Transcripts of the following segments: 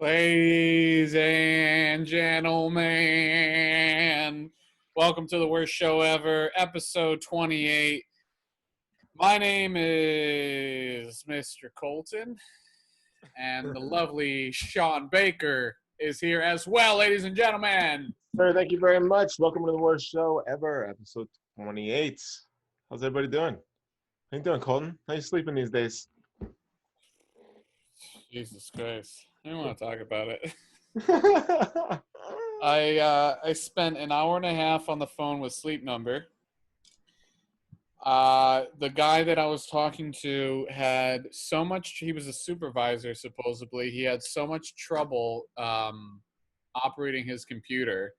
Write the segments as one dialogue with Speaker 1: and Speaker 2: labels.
Speaker 1: Ladies and gentlemen, welcome to the worst show ever, episode 28. My name is Mr. Colton, and the lovely Sean Baker is here as well, ladies and gentlemen.
Speaker 2: Sir, thank you very much. Welcome to the worst show ever, episode 28. How's everybody doing? How you doing, Colton? How you sleeping these days?
Speaker 1: Jesus Christ. I don't want to talk about it. I spent an hour and a half on the phone with Sleep Number. The guy that I was talking to had so much, he was a supervisor supposedly, he had so much trouble operating his computer.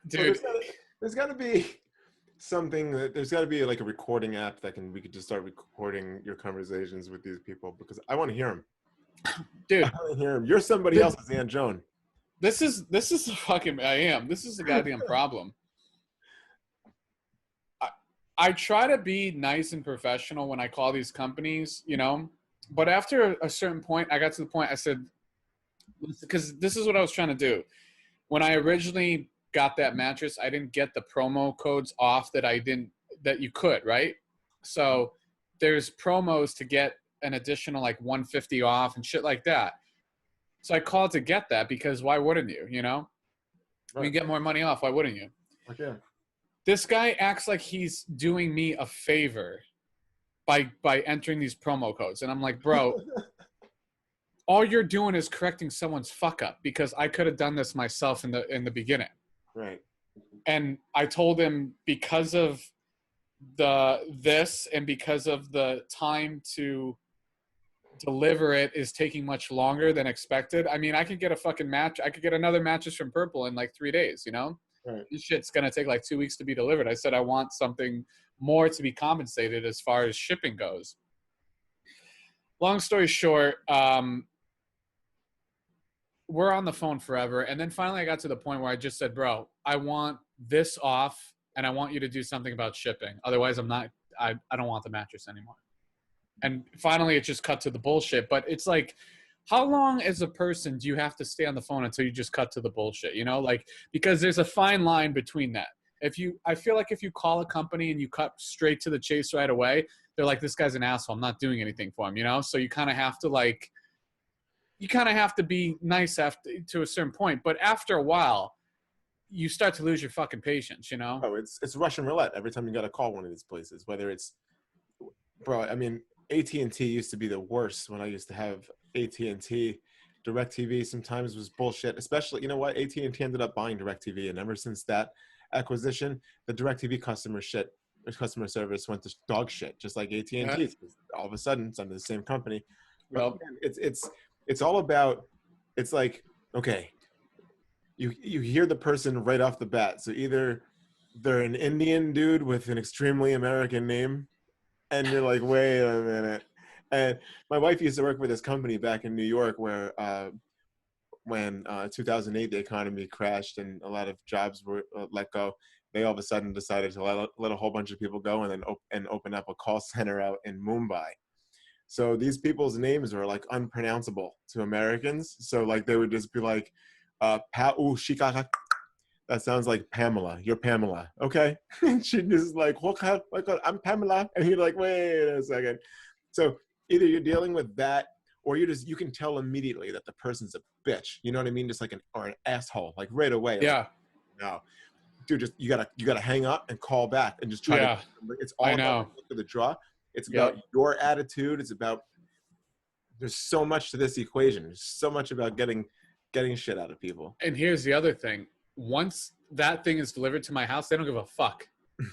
Speaker 1: Dude,
Speaker 2: there's got to be something there's got to be like a recording app that we could just start recording your conversations with these people, because I want to hear them.
Speaker 1: Dude,
Speaker 2: I want to hear them. You're somebody else's Aunt Joan.
Speaker 1: This is fucking, I am. This is the goddamn problem. I try to be nice and professional when I call these companies, you know, but after a certain point, I got to the point I said, because this is what I was trying to do. When I originally got that mattress, I didn't get the promo codes off that you could, right? So there's promos to get an additional like 150 off and shit like that. So I called to get that because why wouldn't you, you know? Right. You get more money off, why wouldn't you?
Speaker 2: Okay.
Speaker 1: This guy acts like he's doing me a favor by entering these promo codes. And I'm like, bro, all you're doing is correcting someone's fuck up, because I could have done this myself in the beginning.
Speaker 2: Right.
Speaker 1: And I told him because of this and because of the time to deliver it is taking much longer than expected. I mean, I could get a fucking match. I could get another mattress from Purple in like 3 days, you know?
Speaker 2: Right.
Speaker 1: This shit's going to take like 2 weeks to be delivered. I said I want something more to be compensated as far as shipping goes. Long story short, we're on the phone forever. And then finally I got to the point where I just said, bro, I want this off and I want you to do something about shipping. Otherwise I don't want the mattress anymore. And finally it just cut to the bullshit. But it's like, how long as a person do you have to stay on the phone until you just cut to the bullshit? You know, like, because there's a fine line between that. I feel like if you call a company and you cut straight to the chase right away, they're like, this guy's an asshole. I'm not doing anything for him, you know? So you kind of have to be nice to a certain point. But after a while, you start to lose your fucking patience, you know?
Speaker 2: Oh, it's Russian roulette every time you got to call one of these places, whether it's, bro, I mean, AT&T used to be the worst when I used to have AT&T. DirecTV sometimes was bullshit, especially, you know what, AT&T ended up buying DirecTV, and ever since that acquisition, the DirecTV customer service went to dog shit, just like AT&T. Yeah. All of a sudden, it's under the same company. Well, it's all about, it's like, okay, you hear the person right off the bat. So either they're an Indian dude with an extremely American name, and you're like, wait a minute. And my wife used to work for this company back in New York where when 2008 the economy crashed and a lot of jobs were let go, they all of a sudden decided to let a whole bunch of people go and then open up a call center out in Mumbai. So these people's names were like unpronounceable to Americans. So like they would just be like, Pa'u Shikaka. That sounds like Pamela. You're Pamela. Okay. And she just like, I'm Pamela. And you're like, wait a second. So either you're dealing with that, or you can tell immediately that the person's a bitch. You know what I mean? Just like an asshole, like right away.
Speaker 1: Yeah.
Speaker 2: Like, no, dude, just you gotta hang up and call back and just try to. It's all about the draw. It's about your attitude. It's about. There's so much to this equation. There's so much about getting shit out of people.
Speaker 1: And here's the other thing. Once that thing is delivered to my house, they don't give a fuck.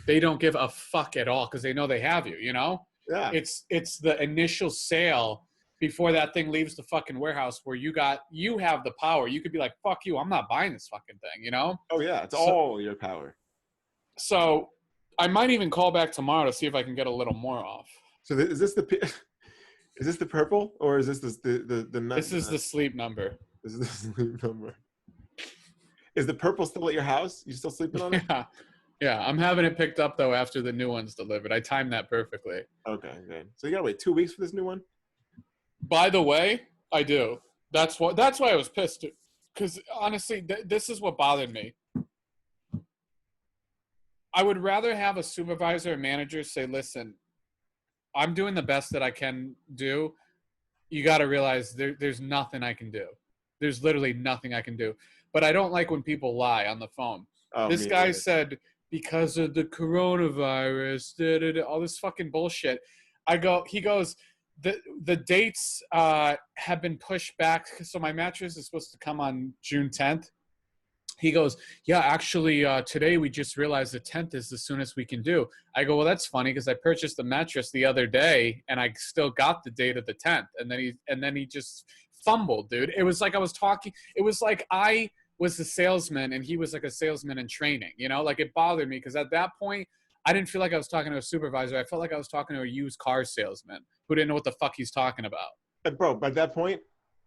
Speaker 1: They don't give a fuck at all because they know they have you, you know?
Speaker 2: Yeah.
Speaker 1: It's the initial sale before that thing leaves the fucking warehouse where you have the power. You could be like, fuck you, I'm not buying this fucking thing, you know?
Speaker 2: Oh, yeah. It's all your power.
Speaker 1: So I might even call back tomorrow to see if I can get a little more off.
Speaker 2: So is this the Purple, or is this the
Speaker 1: This is the Sleep Number.
Speaker 2: This is the Sleep Number. Is the Purple still at your house? You still sleeping on it?
Speaker 1: Yeah. I'm having it picked up though after the new one's delivered. I timed that perfectly.
Speaker 2: Okay, good. So you gotta wait 2 weeks for this new one?
Speaker 1: By the way, I do. That's why I was pissed. Because honestly, this is what bothered me. I would rather have a supervisor or manager say, "Listen, I'm doing the best that I can do. You got to realize there's nothing I can do. There's literally nothing I can do." But I don't like when people lie on the phone.
Speaker 2: Oh,
Speaker 1: This
Speaker 2: me
Speaker 1: guy
Speaker 2: neither.
Speaker 1: said because of the coronavirus, all this fucking bullshit. He goes, the dates have been pushed back. So my mattress is supposed to come on June 10th. He goes, yeah, actually, today we just realized the 10th is the soonest we can do. I go, well, that's funny because I purchased the mattress the other day and I still got the date of the 10th. And then he just fumbled, dude. It was like I was talking. It was like I was the salesman and he was like a salesman in training. You know, like it bothered me because at that point I didn't feel like I was talking to a supervisor. I felt like I was talking to a used car salesman who didn't know what the fuck he's talking about.
Speaker 2: And bro, by that point,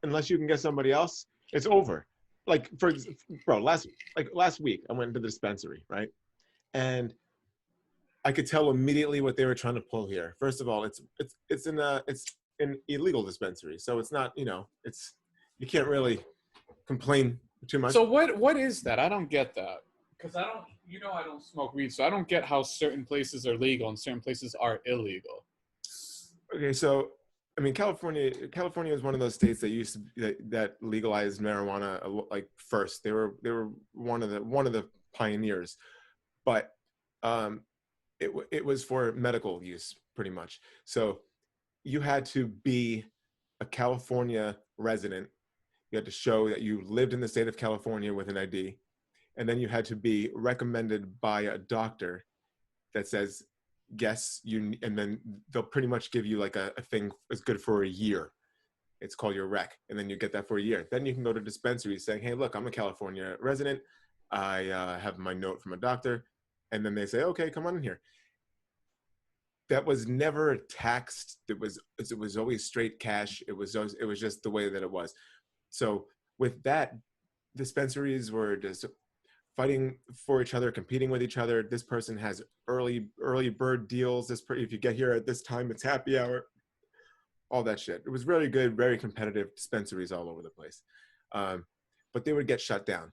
Speaker 2: unless you can get somebody else, it's over. Like bro, last week I went into the dispensary, right? And I could tell immediately what they were trying to pull here. First of all, it's an illegal dispensary, so it's not, it's, you can't really complain too much.
Speaker 1: So what is that? I don't get that because I don't smoke weed, so I don't get how certain places are legal and certain places are illegal.
Speaker 2: Okay, so I mean, California is one of those states that that legalized marijuana like first. They were one of the pioneers, but it was for medical use pretty much. So you had to be a California resident. You had to show that you lived in the state of California with an ID, and then you had to be recommended by a doctor that says yes, and then they'll pretty much give you like a thing that's good for a year. It's called your rec, and then you get that for a year. Then you can go to dispensaries saying, hey, look, I'm a California resident. I have my note from a doctor. And then they say, okay, come on in here. That was never taxed. It was always straight cash. It was just the way that it was. So with that, dispensaries were just fighting for each other, competing with each other. This person has early bird deals. If you get here at this time, it's happy hour. All that shit. It was really good, very competitive dispensaries all over the place. But they would get shut down.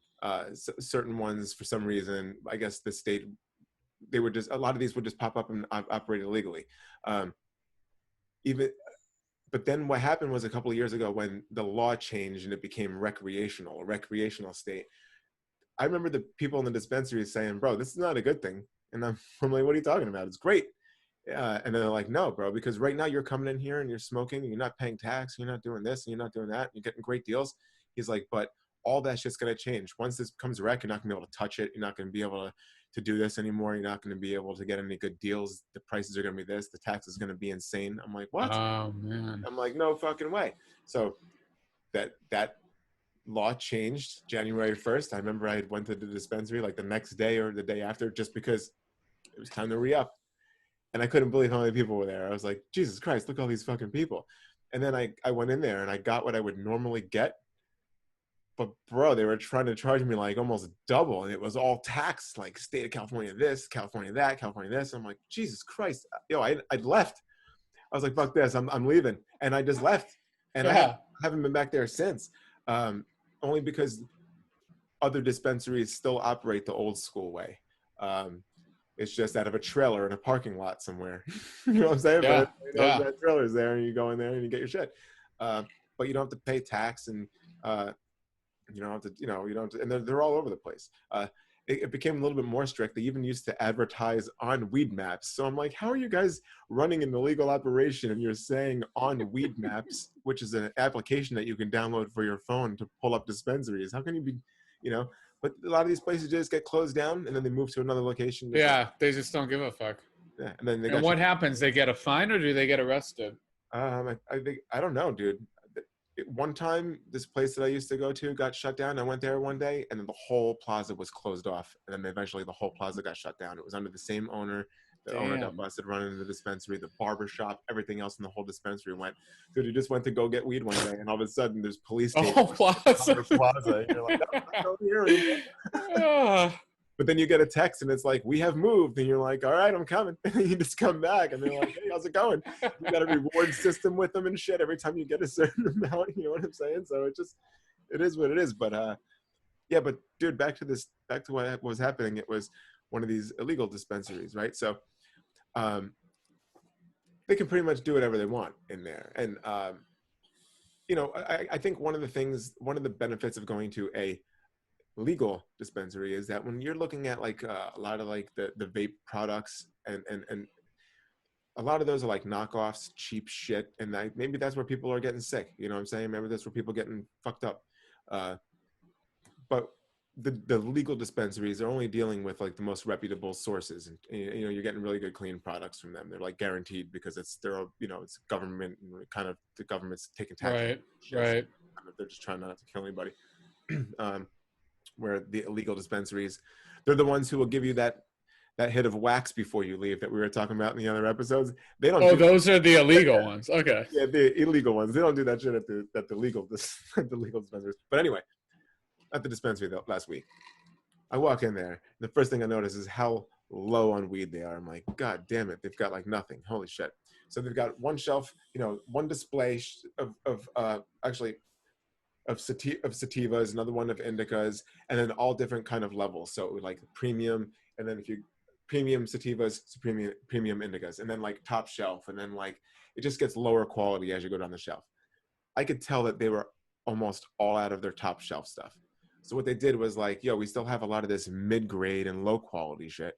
Speaker 2: Certain ones, for some reason, I guess the state, a lot of these would just pop up and operate illegally. But then what happened was a couple of years ago when the law changed and it became a recreational state. I remember the people in the dispensary saying, bro, this is not a good thing. And I'm like, what are you talking about? It's great. And they're like, no, bro, because right now you're coming in here and you're smoking and you're not paying tax. You're not doing this and you're not doing that. You're getting great deals. He's like, but all that shit's going to change. Once this becomes rec, you're not going to be able to touch it. You're not going to be able to do this anymore. You're not going to be able to get any good deals. The prices are going to be this. The tax is going to be insane. I'm like, what?
Speaker 1: Oh, man.
Speaker 2: I'm like, no fucking way. So that law changed January 1st. I remember I went to the dispensary like the next day or the day after just because it was time to re-up. And I couldn't believe how many people were there. I was like, Jesus Christ, look at all these fucking people. And then I went in there and I got what I would normally get. But bro, they were trying to charge me like almost double. And it was all taxed, like state of California this, California that, California this. I'm like, Jesus Christ. I left. I was like, fuck this, I'm leaving. And I just left. And I haven't been back there since. Only because other dispensaries still operate the old school way. It's just out of a trailer in a parking lot somewhere. You know what I'm saying?
Speaker 1: Yeah.
Speaker 2: But that trailer's there and you go in there and you get your shit. But you don't have to pay tax and you don't have to, and they're all over the place. It became a little bit more strict. They even used to advertise on Weed Maps. So I'm like, how are you guys running an illegal operation and you're saying on Weed Maps, which is an application that you can download for your phone to pull up dispensaries? How can you be, but a lot of these places just get closed down and then they move to another location.
Speaker 1: Yeah, they just don't give a fuck.
Speaker 2: Yeah, and then
Speaker 1: and what happens? They get a fine or do they get arrested?
Speaker 2: I think, I don't know, dude. One time, this place that I used to go to got shut down. I went there one day, and then the whole plaza was closed off. And then eventually, the whole plaza got shut down. It was under the same owner. The owner got busted running the dispensary, the barber shop, everything else in the whole dispensary went. Dude, you just went to go get weed one day, and all of a sudden, there's police tape
Speaker 1: plaza.
Speaker 2: on the plaza. And you're like, no, I'm not over here anymore. But then you get a text and it's like, we have moved. And you're like, all right, I'm coming. And you just come back and they're like, hey, how's it going? You got a reward system with them and shit every time you get a certain amount. You know what I'm saying? So it is what it is. But yeah, but dude, back to what was happening. It was one of these illegal dispensaries, right? So they can pretty much do whatever they want in there. And, you know, I think one of the benefits of going to a legal dispensary is that when you're looking at like a lot of like the vape products and a lot of those are like knockoffs, cheap shit, and maybe that's where people are getting sick, you know what I'm saying? Maybe that's where people are getting fucked up. But the legal dispensaries are only dealing with like the most reputable sources, and you know, you're getting really good clean products from them. They're like guaranteed because it's government, and kind of the government's taking tax.
Speaker 1: Right.
Speaker 2: They're just trying not to kill anybody. Where the illegal dispensaries, they're the ones who will give you that hit of wax before you leave that we were talking about in the other episodes. They don't.
Speaker 1: Oh, those are the illegal ones. Okay.
Speaker 2: Yeah, the illegal ones. They don't do that shit at the legal dispensaries. But anyway, at the dispensary last week, I walk in there. The first thing I notice is how low on weed they are. I'm like, God damn it, they've got like nothing. Holy shit. So they've got one shelf, you know, one display of sativas, another one of indicas, and then all different kind of levels. So like premium, and then if you premium sativas, premium indicas, and then like top shelf, and then like it just gets lower quality as you go down the shelf. I could tell that they were almost all out of their top shelf stuff. So what they did was like, yo, we still have a lot of this mid-grade and low quality shit.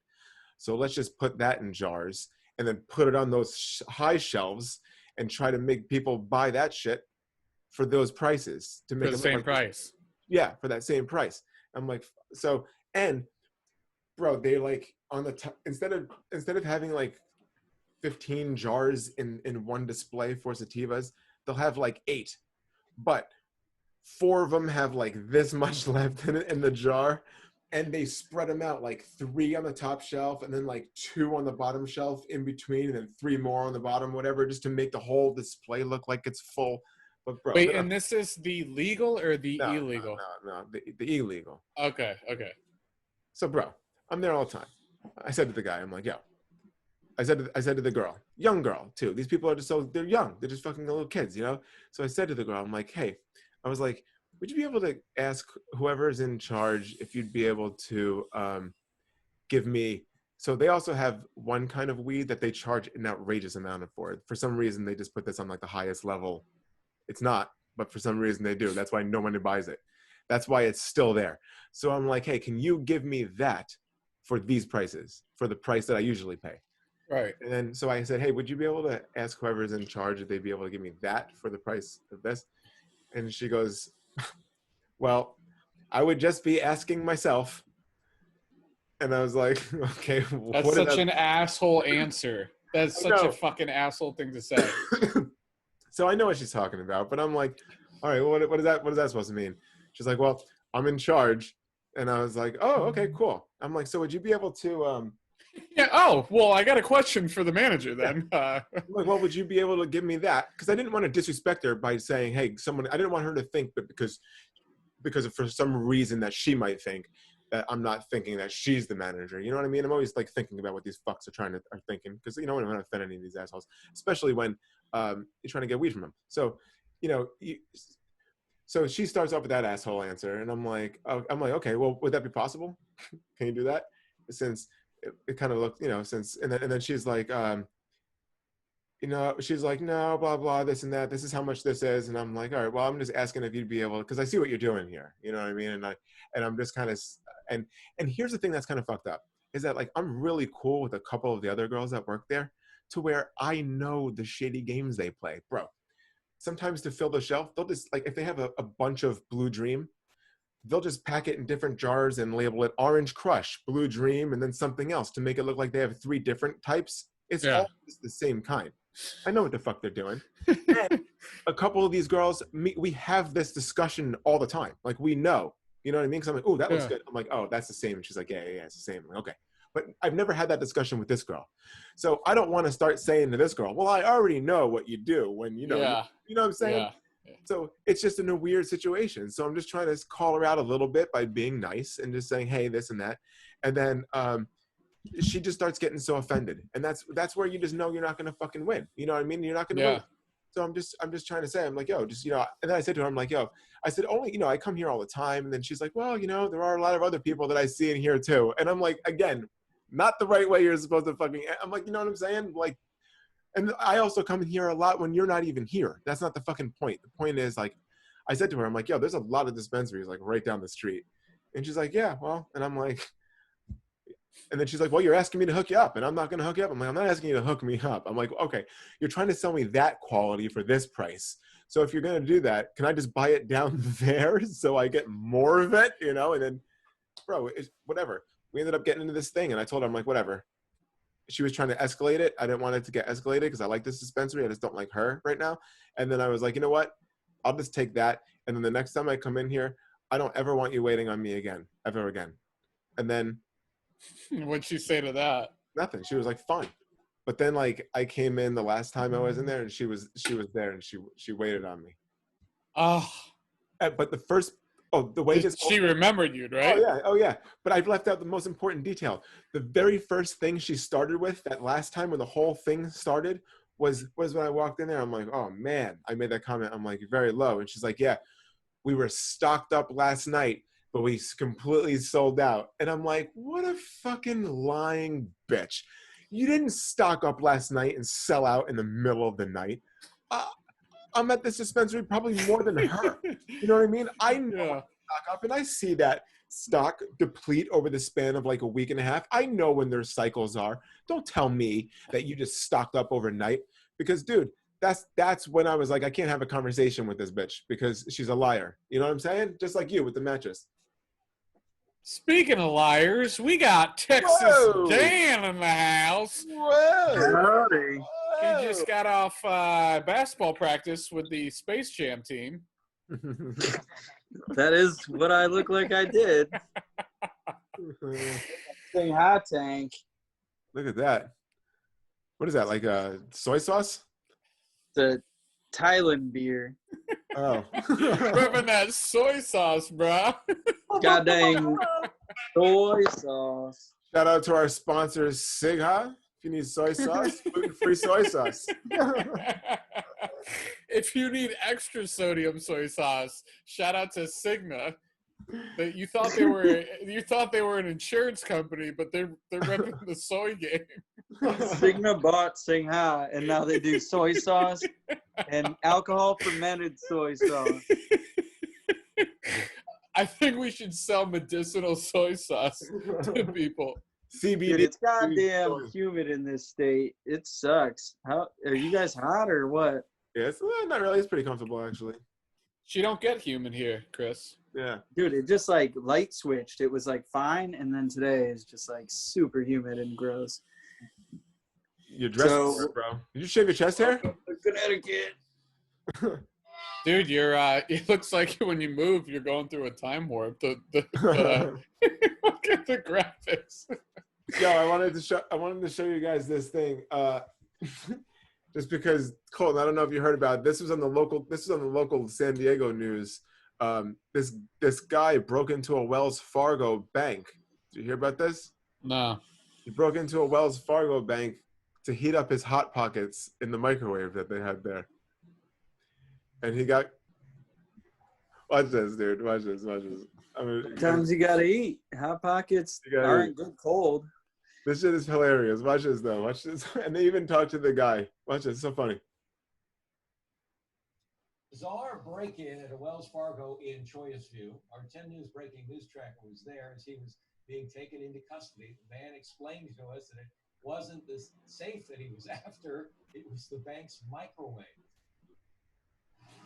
Speaker 2: So let's just put that in jars and then put it on those high shelves and try to make people buy that shit for those prices to make
Speaker 1: for the same price.
Speaker 2: Yeah, for that same price. I'm like, so, and bro, they like on the top, instead of having like 15 jars in one display for sativas, they'll have like 8, but 4 of them have like this much left in the jar, and they spread them out like 3 on the top shelf and then like 2 on the bottom shelf in between, and then 3 more on the bottom, whatever, just to make the whole display look like it's full. But bro,
Speaker 1: wait, and this is the legal or the illegal?
Speaker 2: No, the illegal.
Speaker 1: Okay.
Speaker 2: So bro, I'm there all the time. I said to the guy, I'm like, yo. I said to the girl, young girl too. These people are just they're young. They're just fucking little kids, you know? So I said to the girl, I'm like, hey, I was like, would you be able to ask whoever's in charge if you'd be able to give me, so they also have one kind of weed that they charge an outrageous amount for. For some reason, they just put this on like the highest level. It's not, but for some reason they do. That's why no one buys it. That's why it's still there. So I'm like, hey, can you give me that for these prices, for the price that I usually pay?
Speaker 1: Right.
Speaker 2: And then, so I said, hey, would you be able to ask whoever's in charge if they'd be able to give me that for the price of this? And she goes, well, I would just be asking myself. And I was like, okay.
Speaker 1: That's such an asshole answer. That's such a fucking asshole thing to say.
Speaker 2: So I know what she's talking about, but I'm like, all right, well, what is that supposed to mean? She's like, well, I'm in charge. And I was like, oh, okay, cool. I'm like, so would you be able to,
Speaker 1: yeah. Oh, well, I got a question for the manager then.
Speaker 2: Like, well, would you be able to give me that? Because I didn't want to disrespect her by saying, hey, I didn't want her to think that because for some reason that she might think that I'm not thinking that she's the manager. You know what I mean? I'm always like thinking about what these fucks are thinking, because you know, I don't want to offend any of these assholes, especially when you're trying to get weed from them. So, you know, so she starts off with that asshole answer, and I'm like, okay, well, would that be possible? Can you do that? Since it kind of looked, you know, and then she's like, you know, she's like, no, blah, blah, this and that. This is how much this is. And I'm like, all right, well, I'm just asking if you'd be able, because I see what you're doing here. You know what I mean? And I'm just kind of, and here's the thing that's kind of fucked up, is that like, I'm really cool with a couple of the other girls that work there, to where I know the shady games they play. Bro, sometimes to fill the shelf, they'll just, like, if they have a bunch of Blue Dream, they'll just pack it in different jars and label it Orange Crush, Blue Dream, and then something else to make it look like they have 3 different types. It's all just the same kind. I know what the fuck they're doing. And a couple of these girls, we have this discussion all the time. Like, we know, you know what I mean? Because I'm like, oh, that looks good. I'm like, oh, that's the same. And she's like, yeah, it's the same. I'm like, okay. But I've never had that discussion with this girl. So I don't want to start saying to this girl, well, I already know what you do when, you know, you know what I'm saying?
Speaker 1: Yeah.
Speaker 2: So it's just in a weird situation. So I'm just trying to call her out a little bit by being nice and just saying, hey, this and that. And then she just starts getting so offended, and that's where you just know you're not gonna fucking win. You know what I mean? You're not gonna win. So I'm just trying to say, I'm like, yo, just, you know, and then I said to her, I'm like, yo, I said, only, you know, I come here all the time. And then she's like, well, you know, there are a lot of other people that I see in here too. And I'm like, again, not the right way you're supposed to fucking, I'm like, you know what I'm saying? Like, and I also come in here a lot when you're not even here. That's not the fucking point. The point is, like, I said to her, I'm like, yo, there's a lot of dispensaries like right down the street. And she's like, yeah, well, and I'm like, and then she's like, well, you're asking me to hook you up, and I'm not going to hook you up. I'm like, I'm not asking you to hook me up. I'm like, okay, you're trying to sell me that quality for this price. So if you're going to do that, can I just buy it down there so I get more of it, you know? And then, bro, it's whatever. We ended up getting into this thing, and I told her, I'm like, whatever. She was trying to escalate it. I didn't want it to get escalated because I like this dispensary. I just don't like her right now. And then I was like, you know what? I'll just take that. And then the next time I come in here, I don't ever want you waiting on me again, ever again. And then
Speaker 1: What'd she say to that?
Speaker 2: nothing. She was like, fine. But then, like, I came in the last time I was in there, and she was there, and she waited on me.
Speaker 1: Oh,
Speaker 2: But the first, the way this
Speaker 1: she remembered you, right?
Speaker 2: Oh yeah. But I've left out the most important detail. The very first thing she started with that last time when the whole thing started was when I walked in there. I'm like, oh man, I made that comment. I'm like, you're very low, and she's like, yeah, we were stocked up last night, but we completely sold out. And I'm like, what a fucking lying bitch. You didn't stock up last night and sell out in the middle of the night. I'm at this dispensary probably more than her. You know what I mean? I know when stock up, and I see that stock deplete over the span of like a week and a half. I know when their cycles are. Don't tell me that you just stocked up overnight, because, dude, that's when I was like, I can't have a conversation with this bitch because she's a liar. You know what I'm saying? Just like you with the mattress.
Speaker 1: Speaking of liars, we got Texas
Speaker 2: Whoa.
Speaker 1: Dan in the house.
Speaker 2: Whoa.
Speaker 3: Howdy.
Speaker 1: He just got off basketball practice with the Space Jam team.
Speaker 3: That is what I look like I did. Saying hi, Tank.
Speaker 2: Look at that. What is that, like soy sauce?
Speaker 3: The Thailand beer.
Speaker 2: Oh.
Speaker 1: Repping that soy sauce, bro.
Speaker 3: God dang soy sauce.
Speaker 2: Shout out to our sponsors, Sigha. If you need soy sauce, gluten-free soy sauce.
Speaker 1: If you need extra sodium soy sauce, shout out to Cigna. That you thought they were an insurance company, but they're repping the soy game.
Speaker 3: Sigma bought Sing Hi, and now they do soy sauce and alcohol fermented soy sauce.
Speaker 1: I think we should sell medicinal soy sauce to people.
Speaker 2: CBD.
Speaker 3: Dude, it's goddamn humid in this state. It sucks. How are you guys hot or what?
Speaker 2: Yeah, it's not really. It's pretty comfortable, actually.
Speaker 1: She don't get human here, Chris.
Speaker 2: Yeah.
Speaker 3: Dude, it just like light switched. It was like fine, and then today is just like super humid and gross.
Speaker 2: You're dressed for it, bro. Did you shave your chest hair?
Speaker 3: Connecticut.
Speaker 1: Dude, you're it looks like when you move, you're going through a time warp. Look at the graphics.
Speaker 2: Yo, I wanted to show you guys this thing. Just because, Colton, I don't know if you heard about it. This was on the local San Diego news. This guy broke into a Wells Fargo bank. Did you hear about this?
Speaker 1: No.
Speaker 2: He broke into a Wells Fargo bank to heat up his Hot Pockets in the microwave that they had there. And he got, watch this, dude. Watch this. I mean,
Speaker 3: Sometimes you gotta eat. Hot Pockets aren't good cold.
Speaker 2: This shit is hilarious. Watch this, though. Watch this. And they even talked to the guy. Watch this. It's so funny.
Speaker 4: Bizarre break-in at a Wells Fargo in Choiasview. Our 10 News breaking news tracker was there as he was being taken into custody. The man explained to us that it wasn't the safe that he was after. It was the bank's microwave.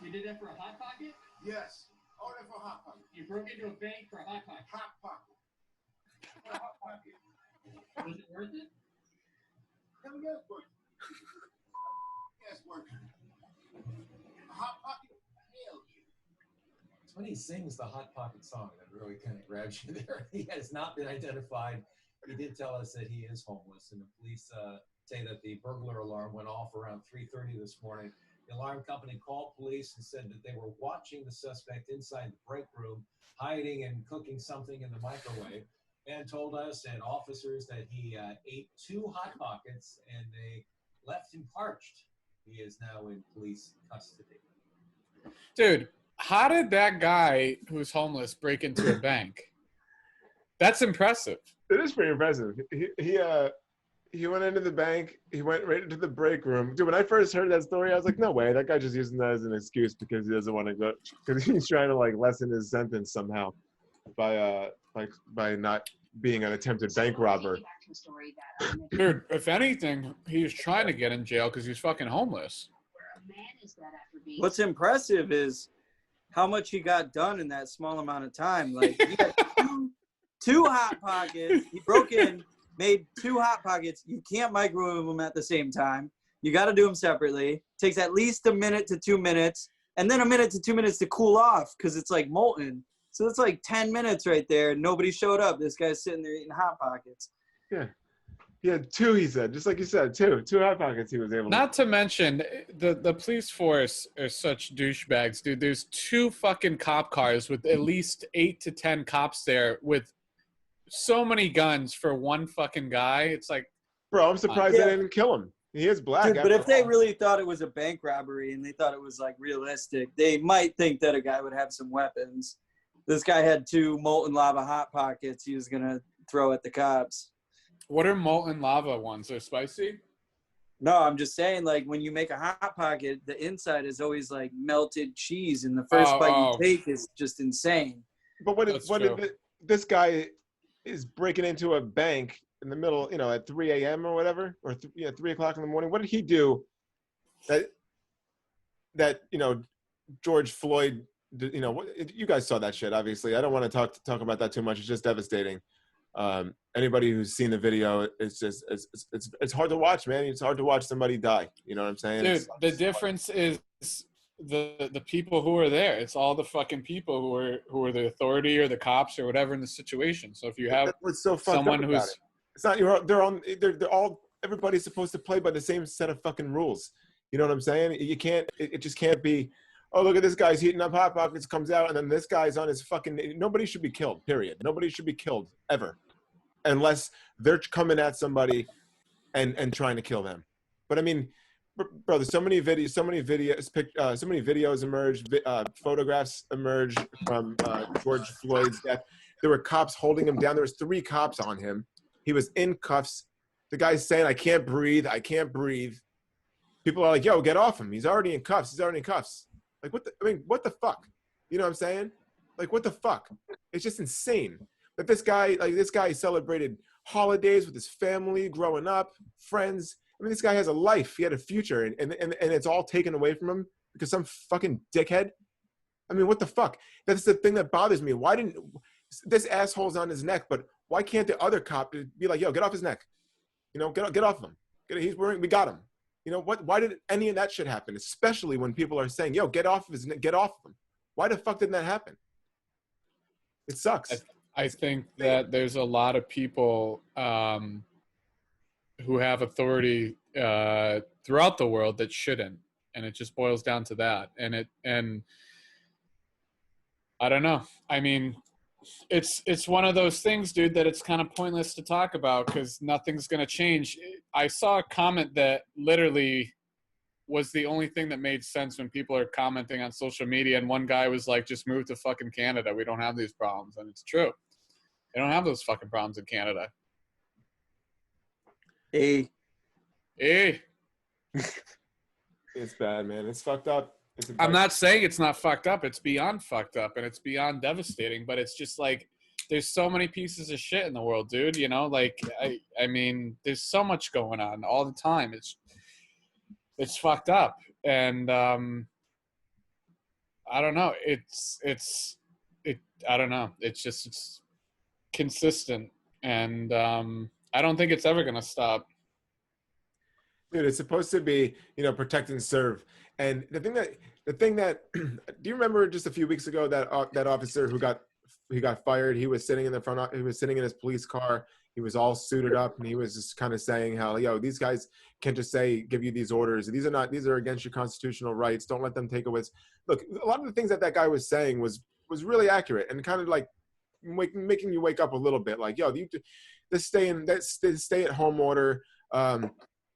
Speaker 5: You did that for a Hot Pocket?
Speaker 6: Yes. All that for a Hot Pocket.
Speaker 5: You broke into a bank for a Hot Pocket.
Speaker 6: Hot Pocket. For a Hot Pocket.
Speaker 5: Was it worth it?
Speaker 6: Hell yes, worth it. Yes, worth it. A Hot Pocket? Hell yeah.
Speaker 4: It's when he sings the Hot Pocket song that really kind of grabs you there. He has not been identified. He did tell us that he is homeless, and the police say that the burglar alarm went off around 3:30 this morning. The alarm company called police and said that they were watching the suspect inside the break room, hiding and cooking something in the microwave. Man told us and officers that he ate 2 Hot Pockets and they left him parched. He is now in police custody.
Speaker 1: Dude, how did that guy who's homeless break into a bank? That's impressive.
Speaker 2: It is pretty impressive. He went into the bank. He went right into the break room. Dude, when I first heard that story, I was like, no way. That guy just using that as an excuse because he doesn't want to go, because he's trying to like lessen his sentence somehow by not being an attempted bank robber.
Speaker 1: Dude, if anything, he's trying to get in jail because he's fucking homeless.
Speaker 3: What's impressive is how much he got done in that small amount of time. Like he got two Hot Pockets. He broke in, made 2 Hot Pockets. You can't microwave them at the same time. You got to do them separately. Takes at least a minute to 2 minutes, and then a minute to 2 minutes to cool off because it's like molten. So it's like 10 minutes right there. Nobody showed up. This guy's sitting there eating Hot Pockets.
Speaker 2: Yeah. He had 2, he said. Just like you said, 2 Hot Pockets he was able to.
Speaker 1: Not to mention, the police force are such douchebags, dude. There's 2 fucking cop cars with at least 8 to 10 cops there with so many guns for one fucking guy. It's like,
Speaker 2: Bro, I'm surprised they didn't kill him. He is black.
Speaker 3: Dude, but if they really thought it was a bank robbery and they thought it was like realistic, they might think that a guy would have some weapons. This guy had 2 molten lava Hot Pockets he was going to throw at the cops.
Speaker 1: what are molten lava ones? They're spicy?
Speaker 3: No, I'm just saying, like, when you make a Hot Pocket, the inside is always like melted cheese, and the first bite you take is just insane.
Speaker 2: But this guy is breaking into a bank in the middle, at 3 a.m. or whatever, or 3 o'clock in the morning. What did he do that George Floyd, you guys saw that shit, obviously. I don't want to talk about that too much. It's just devastating. Anybody who's seen the video, it's hard to watch, man. It's hard to watch somebody die. You know what I'm saying?
Speaker 1: Dude, the difference is the people who are there. It's all the fucking people who are the authority or the cops or whatever in the situation. So if you have
Speaker 2: what's so fucked
Speaker 1: someone
Speaker 2: up about
Speaker 1: who's
Speaker 2: it. It's not they're all everybody's supposed to play by the same set of fucking rules. You know what I'm saying? You can't. It just can't be. Oh, look at this guy's heating up Hot Pockets, comes out, and then this guy's on his fucking. Nobody should be killed. Period. Nobody should be killed ever, unless they're coming at somebody and trying to kill them. But I mean, bro, there's so many videos emerged, photographs emerged from George Floyd's death. There were cops holding him down. There was 3 cops on him. He was in cuffs. The guy's saying, "I can't breathe. I can't breathe." People are like, "Yo, get off him. He's already in cuffs. He's already in cuffs." Like, what the fuck? You know what I'm saying? Like, what the fuck? It's just insane. But this guy celebrated holidays with his family, growing up, friends. I mean, this guy has a life. He had a future, and it's all taken away from him because some fucking dickhead. I mean, what the fuck? That's the thing that bothers me. Why didn't this asshole's on his neck? But why can't the other cop be like, "Yo, get off his neck. Get off him. We got him." Why did any of that shit happen? Especially when people are saying, "Yo, get off him." Why the fuck didn't that happen? It sucks.
Speaker 1: I think that there's a lot of people who have authority throughout the world that shouldn't, and it just boils down to that. And I don't know. I mean, it's one of those things, dude, that it's kind of pointless to talk about because nothing's gonna change. I saw a comment that literally was the only thing that made sense when people are commenting on social media, and one guy was like, "Just move to fucking Canada. We don't have these problems," and it's true. They don't have those fucking problems in Canada.
Speaker 3: Hey.
Speaker 2: It's bad, man. It's fucked up.
Speaker 1: I'm not saying it's not fucked up. It's beyond fucked up, and it's beyond devastating. But it's just like there's so many pieces of shit in the world, dude. Like I mean, there's so much going on all the time. It's fucked up, and I don't know. I don't know. It's consistent, and I don't think it's ever gonna stop.
Speaker 2: Dude, it's supposed to be, protect and serve. And the thing that, do you remember just a few weeks ago that officer who got fired? He was sitting he was sitting in his police car. He was all suited up, and he was just kind of saying how, "Yo, these guys can't just give you these orders. These are against your constitutional rights. Don't let them take away." Look, a lot of the things that guy was saying was really accurate and kind of like making you wake up a little bit. Like, yo, this stay at home order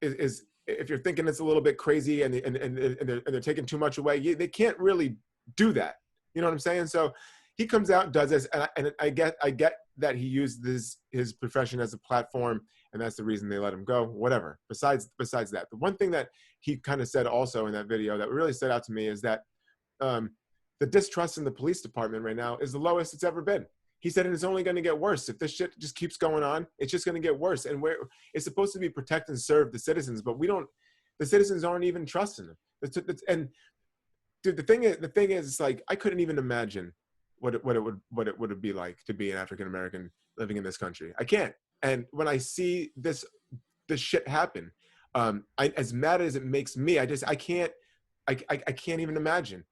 Speaker 2: is if you're thinking it's a little bit crazy and they're taking too much away, they can't really do that. You know what I'm saying? So he comes out and does this, and I get that he used his profession as a platform, and that's the reason they let him go. Whatever. Besides that, the one thing that he kind of said also in that video that really stood out to me is that the distrust in the police department right now is the lowest it's ever been. He said it's only going to get worse. If this shit just keeps going on, it's just going to get worse. And it's supposed to be protect and serve the citizens, but the citizens aren't even trusting them. And dude, the thing is, it's like, I couldn't even imagine what it would be like to be an African-American living in this country. I can't. And when I see this shit happen, as mad as it makes me, I can't even imagine.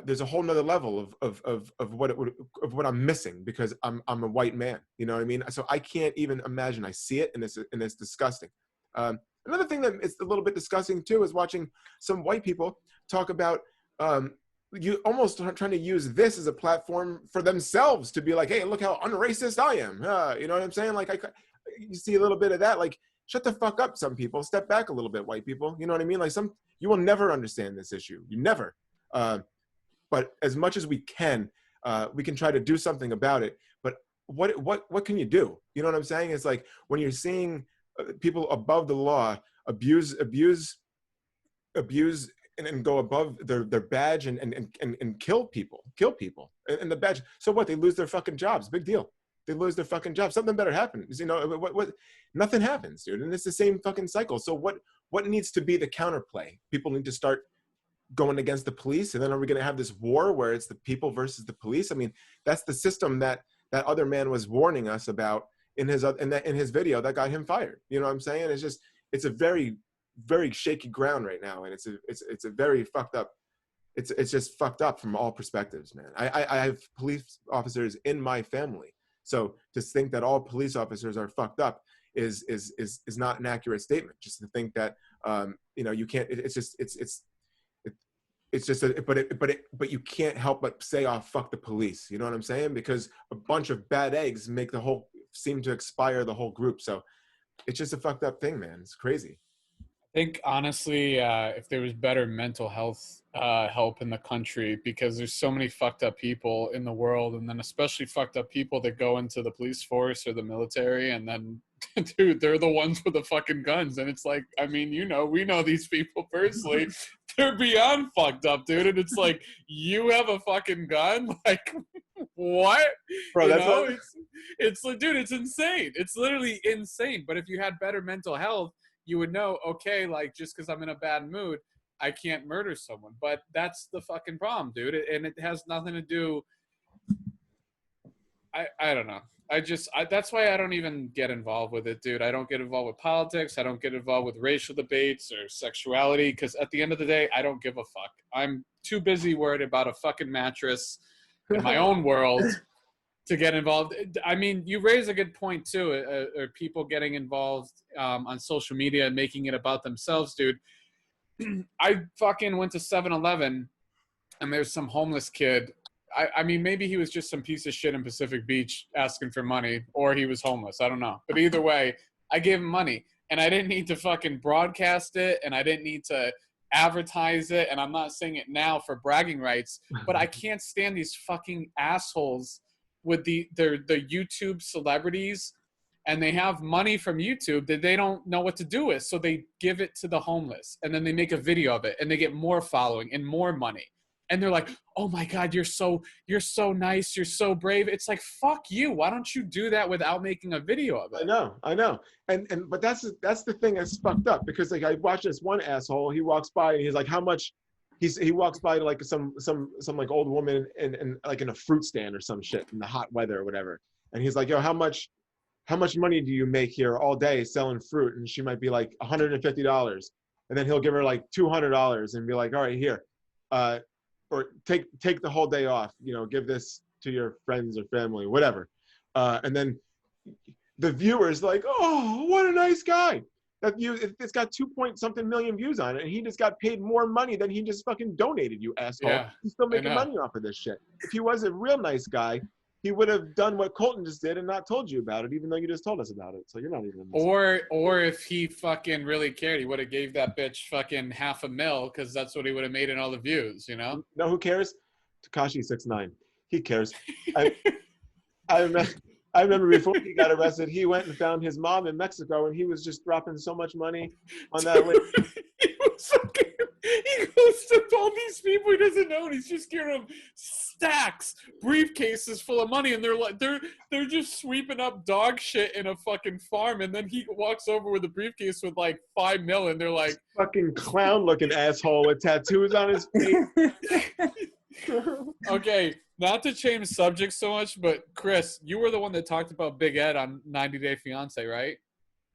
Speaker 2: There's a whole nother level of what I'm missing because I'm a white man. You know what I mean? So I can't even imagine. I see it and it's disgusting. Another thing that is a little bit disgusting too is watching some white people talk about you almost trying to use this as a platform for themselves to be like, hey, look how unracist I am. You know what I'm saying? Like you see a little bit of that. Like, shut the fuck up, some people. Step back a little bit, white people. You know what I mean? Like you will never understand this issue. You never. But as much as we can try to do something about it. But what can you do? You know what I'm saying? It's like when you're seeing people above the law abuse and go above their badge and kill people and the badge. So what? They lose their fucking jobs. Big deal. They lose their fucking jobs. Something better happens. You know what? Nothing happens, dude. And it's the same fucking cycle. So what needs to be the counterplay? People need to start going against the police, and then are we going to have this war where it's the people versus the police? I mean, that's the system that other man was warning us about in his video that got him fired. You know what I'm saying? It's a very, very shaky ground right now, and it's a very fucked up. It's just fucked up from all perspectives, man. I have police officers in my family, so to think that all police officers are fucked up is not an accurate statement. Just to think that you can't. But you can't help but say, oh, fuck the police. You know what I'm saying? Because a bunch of bad eggs seem to expire the whole group. So it's just a fucked up thing, man. It's crazy.
Speaker 1: I think honestly, if there was better mental health help in the country, because there's so many fucked up people in the world, and then especially fucked up people that go into the police force or the military, and then dude, they're the ones with the fucking guns. And it's like, I mean, we know these people personally. They're beyond fucked up, dude. And it's like, you have a fucking gun? Like, what?
Speaker 2: Bro,
Speaker 1: it's like, dude, it's insane. It's literally insane. But if you had better mental health, you would know, okay, like, just because I'm in a bad mood, I can't murder someone. But that's the fucking problem, dude. And it has nothing to do. I don't know. That's why I don't even get involved with it, dude. I don't get involved with politics. I don't get involved with racial debates or sexuality, because at the end of the day, I don't give a fuck. I'm too busy worried about a fucking mattress in my own world to get involved. I mean, you raise a good point too, or people getting involved on social media and making it about themselves, dude. I fucking went to 7-Eleven and there's some homeless kid. I mean, maybe he was just some piece of shit in Pacific Beach asking for money, or he was homeless. I don't know. But either way, I gave him money, and I didn't need to fucking broadcast it, and I didn't need to advertise it, and I'm not saying it now for bragging rights, but I can't stand these fucking assholes with the YouTube celebrities, and they have money from YouTube that they don't know what to do with, so they give it to the homeless, and then they make a video of it, and they get more following and more money. And they're like, oh my God, you're so nice, you're so brave. It's like, fuck you. Why don't you do that without making a video of it?
Speaker 2: I know. But that's the thing that's fucked up, because like I watched this one asshole, he walks by and he's like, how much, he walks by to like some like old woman in like in a fruit stand or some shit in the hot weather or whatever. And he's like, yo, how much money do you make here all day selling fruit? And she might be like $150. And then he'll give her like $200 and be like, all right, here. Or take the whole day off, give this to your friends or family, whatever. And then the viewer's like, oh, what a nice guy. It's got 2-point-something million views on it, and he just got paid more money than he just fucking donated, you asshole.
Speaker 1: Yeah,
Speaker 2: He's still making money off of this shit. If he was a real nice guy, he would have done what Colton just did and not told you about it, even though you just told us about it. So you're not even.
Speaker 1: Or if he fucking really cared, he would have gave that bitch fucking $500,000 because that's what he would have made in all the views, you know?
Speaker 2: No, who cares? Tekashi 6ix9ine. He cares. I remember before he got arrested, he went and found his mom in Mexico, and he was just dropping so much money on that list.
Speaker 1: He goes to all these people he doesn't know, and he's just giving them stacks, briefcases full of money, and they're just sweeping up dog shit in a fucking farm, and then he walks over with a briefcase with like $5 million, and they're like,
Speaker 2: fucking clown-looking asshole with tattoos on his face.
Speaker 1: okay, not to change subjects so much, but Chris, you were the one that talked about Big Ed on 90 Day Fiance, right?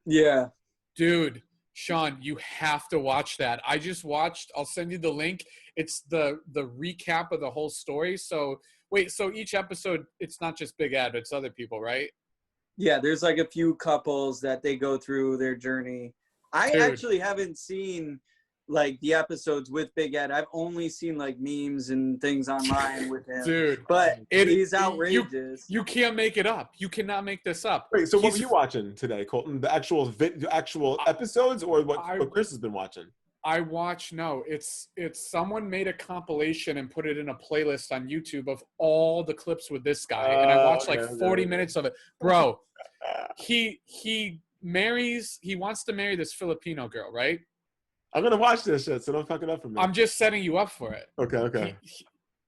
Speaker 3: Yeah.
Speaker 1: Dude, Sean, you have to watch that. I just watched. I'll send you the link. It's the recap of the whole story. So wait, so each episode, it's not just Big Ed, it's other people, right?
Speaker 3: Yeah, there's like a few couples that they go through their journey. I actually haven't seen like the episodes with Big Ed. I've only seen like memes and things online with him.
Speaker 1: Dude,
Speaker 3: but he's outrageous.
Speaker 1: You can't make it up. You cannot make this up.
Speaker 2: Wait, so what were you watching today, Colton? The actual episodes, or what Chris has been watching?
Speaker 1: I watch. No, it's someone made a compilation and put it in a playlist on YouTube of all the clips with this guy, and I watched like 40 minutes of it, bro. He wants to marry this Filipino girl, right?
Speaker 2: I'm gonna watch this shit, so don't fuck it up for me.
Speaker 1: I'm just setting you up for it.
Speaker 2: Okay.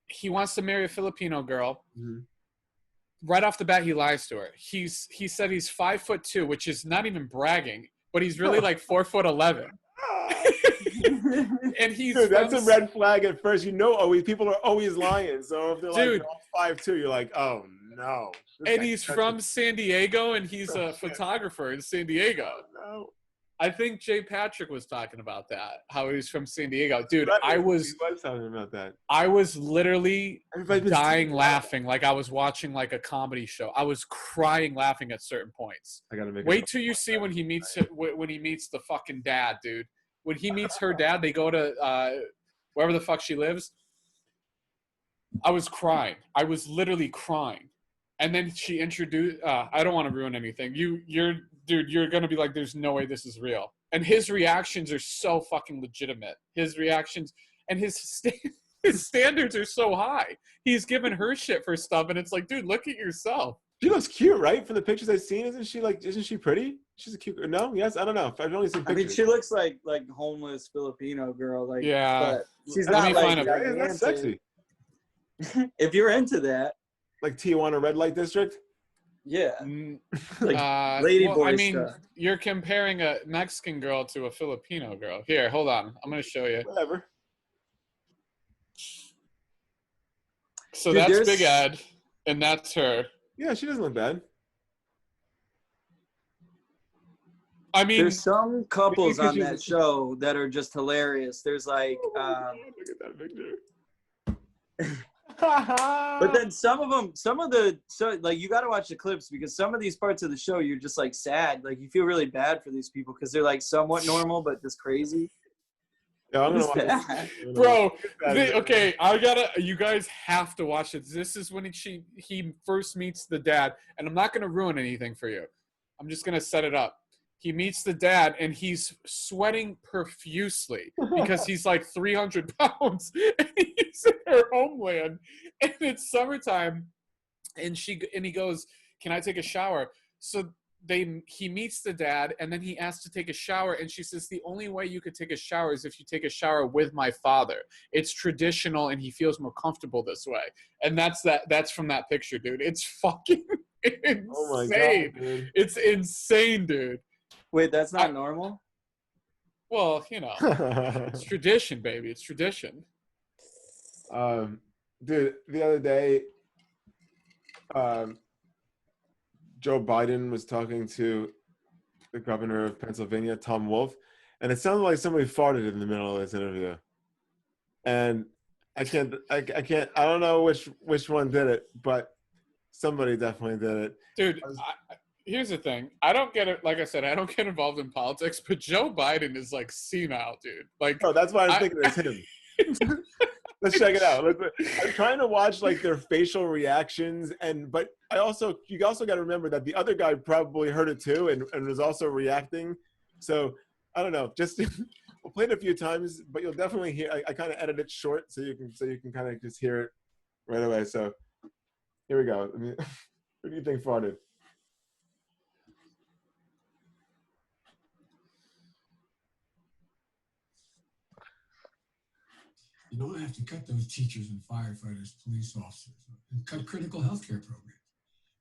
Speaker 1: He wants to marry a Filipino girl.
Speaker 2: Mm-hmm.
Speaker 1: Right off the bat, he lies to her. He said he's 5'2", which is not even bragging, but he's really like 4'11". And he's
Speaker 2: that's a red flag at first. You know, always people are always lying. So if they're like 5'2", you're like, oh no.
Speaker 1: And he's from San Diego, and he's a photographer in San Diego.
Speaker 2: Oh, no.
Speaker 1: I think Jay Patrick was talking about that, how he's from San Diego. Dude,
Speaker 2: Right,
Speaker 1: I was
Speaker 2: talking about that.
Speaker 1: I was literally dying laughing
Speaker 2: that.
Speaker 1: like I was watching like a comedy show. I was crying laughing at certain points.
Speaker 2: I gotta
Speaker 1: wait till you see when he meets the fucking dad, dude. When he meets her dad, they go to wherever the fuck she lives. I was crying. I was literally crying. And then she introduced I don't want to ruin anything. You're going to be like, there's no way this is real. And his reactions are so fucking legitimate. His reactions and his standards are so high. He's giving her shit for stuff, and it's like, dude, look at yourself.
Speaker 2: She looks cute, right? From the pictures I've seen, isn't she pretty? She's a cute girl. No? Yes? I don't know. I've only seen pictures.
Speaker 3: I mean, she looks like homeless Filipino girl. Like,
Speaker 1: yeah.
Speaker 3: But she's not like
Speaker 2: that's sexy.
Speaker 3: If you're into that.
Speaker 2: Like Tijuana Red Light District?
Speaker 3: Yeah.
Speaker 1: Like
Speaker 3: ladyboy
Speaker 1: I mean,
Speaker 3: stuff.
Speaker 1: You're comparing a Mexican girl to a Filipino girl. Here, hold on. I'm going to show you.
Speaker 2: Whatever.
Speaker 1: So dude, that's Big Ed, and that's her.
Speaker 2: Yeah, she doesn't look bad.
Speaker 3: I mean, there's some couples on that show that are just hilarious. There's like,
Speaker 2: look at that picture.
Speaker 3: But then some of them, like you got to watch the clips because some of these parts of the show you're just like sad, like you feel really bad for these people because they're like somewhat normal but just crazy.
Speaker 2: Yeah, I'm gonna watch it.
Speaker 1: Bro, okay, you guys have to watch it. This is when he first meets the dad, and I'm not gonna ruin anything for you. I'm just gonna set it up. He meets the dad, and he's sweating profusely because he's like 300 pounds, and he's in her homeland, and it's summertime, and he goes, "Can I take a shower?" So he meets the dad, and then he asks to take a shower, and she says, "The only way you could take a shower is if you take a shower with my father. It's traditional, and he feels more comfortable this way." And that's from that picture, dude. It's fucking insane.
Speaker 2: Oh my God, dude.
Speaker 1: It's insane, dude.
Speaker 3: Wait, that's not normal?
Speaker 1: Well, it's tradition, baby. It's tradition.
Speaker 2: Dude, the other day, Joe Biden was talking to the governor of Pennsylvania, Tom Wolf, and it sounded like somebody farted in the middle of this interview. And I don't know which one did it, but somebody definitely did it.
Speaker 1: Dude, here's the thing. I don't get it. Like I said, I don't get involved in politics, but Joe Biden is like senile, dude. Like,
Speaker 2: oh, that's why I was thinking it's him. Let's check it out. I'm trying to watch like their facial reactions, but you also got to remember that the other guy probably heard it too and was also reacting. So I don't know. Just we'll play it a few times, but you'll definitely hear. I kind of edit it short so you can kind of just hear it right away. So here we go. I mean, what do you think farted?
Speaker 7: You don't have to cut those teachers and firefighters, police officers, and cut critical healthcare programs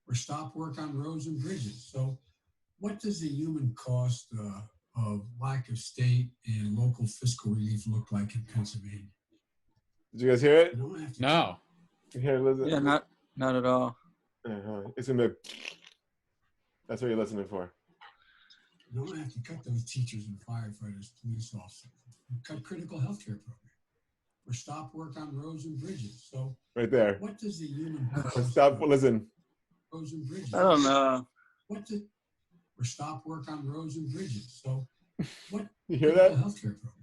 Speaker 7: or stop work on roads and bridges. So what does the human cost of lack of state and local fiscal relief look like in Pennsylvania?
Speaker 2: Did you guys hear it?
Speaker 7: You don't have to
Speaker 1: No.
Speaker 2: You hear it, listen?
Speaker 3: Yeah, not at all.
Speaker 2: It's in the. That's what you're listening for.
Speaker 7: You don't have to cut those teachers and firefighters, police officers, and cut critical healthcare programs or stop work on roads and bridges. So
Speaker 2: Right there.
Speaker 7: what does the human
Speaker 2: Stop. Listen.
Speaker 7: roads and bridges?
Speaker 3: I don't know.
Speaker 7: Or stop work on roads and bridges. So what?
Speaker 2: You hear that?
Speaker 7: Healthcare program.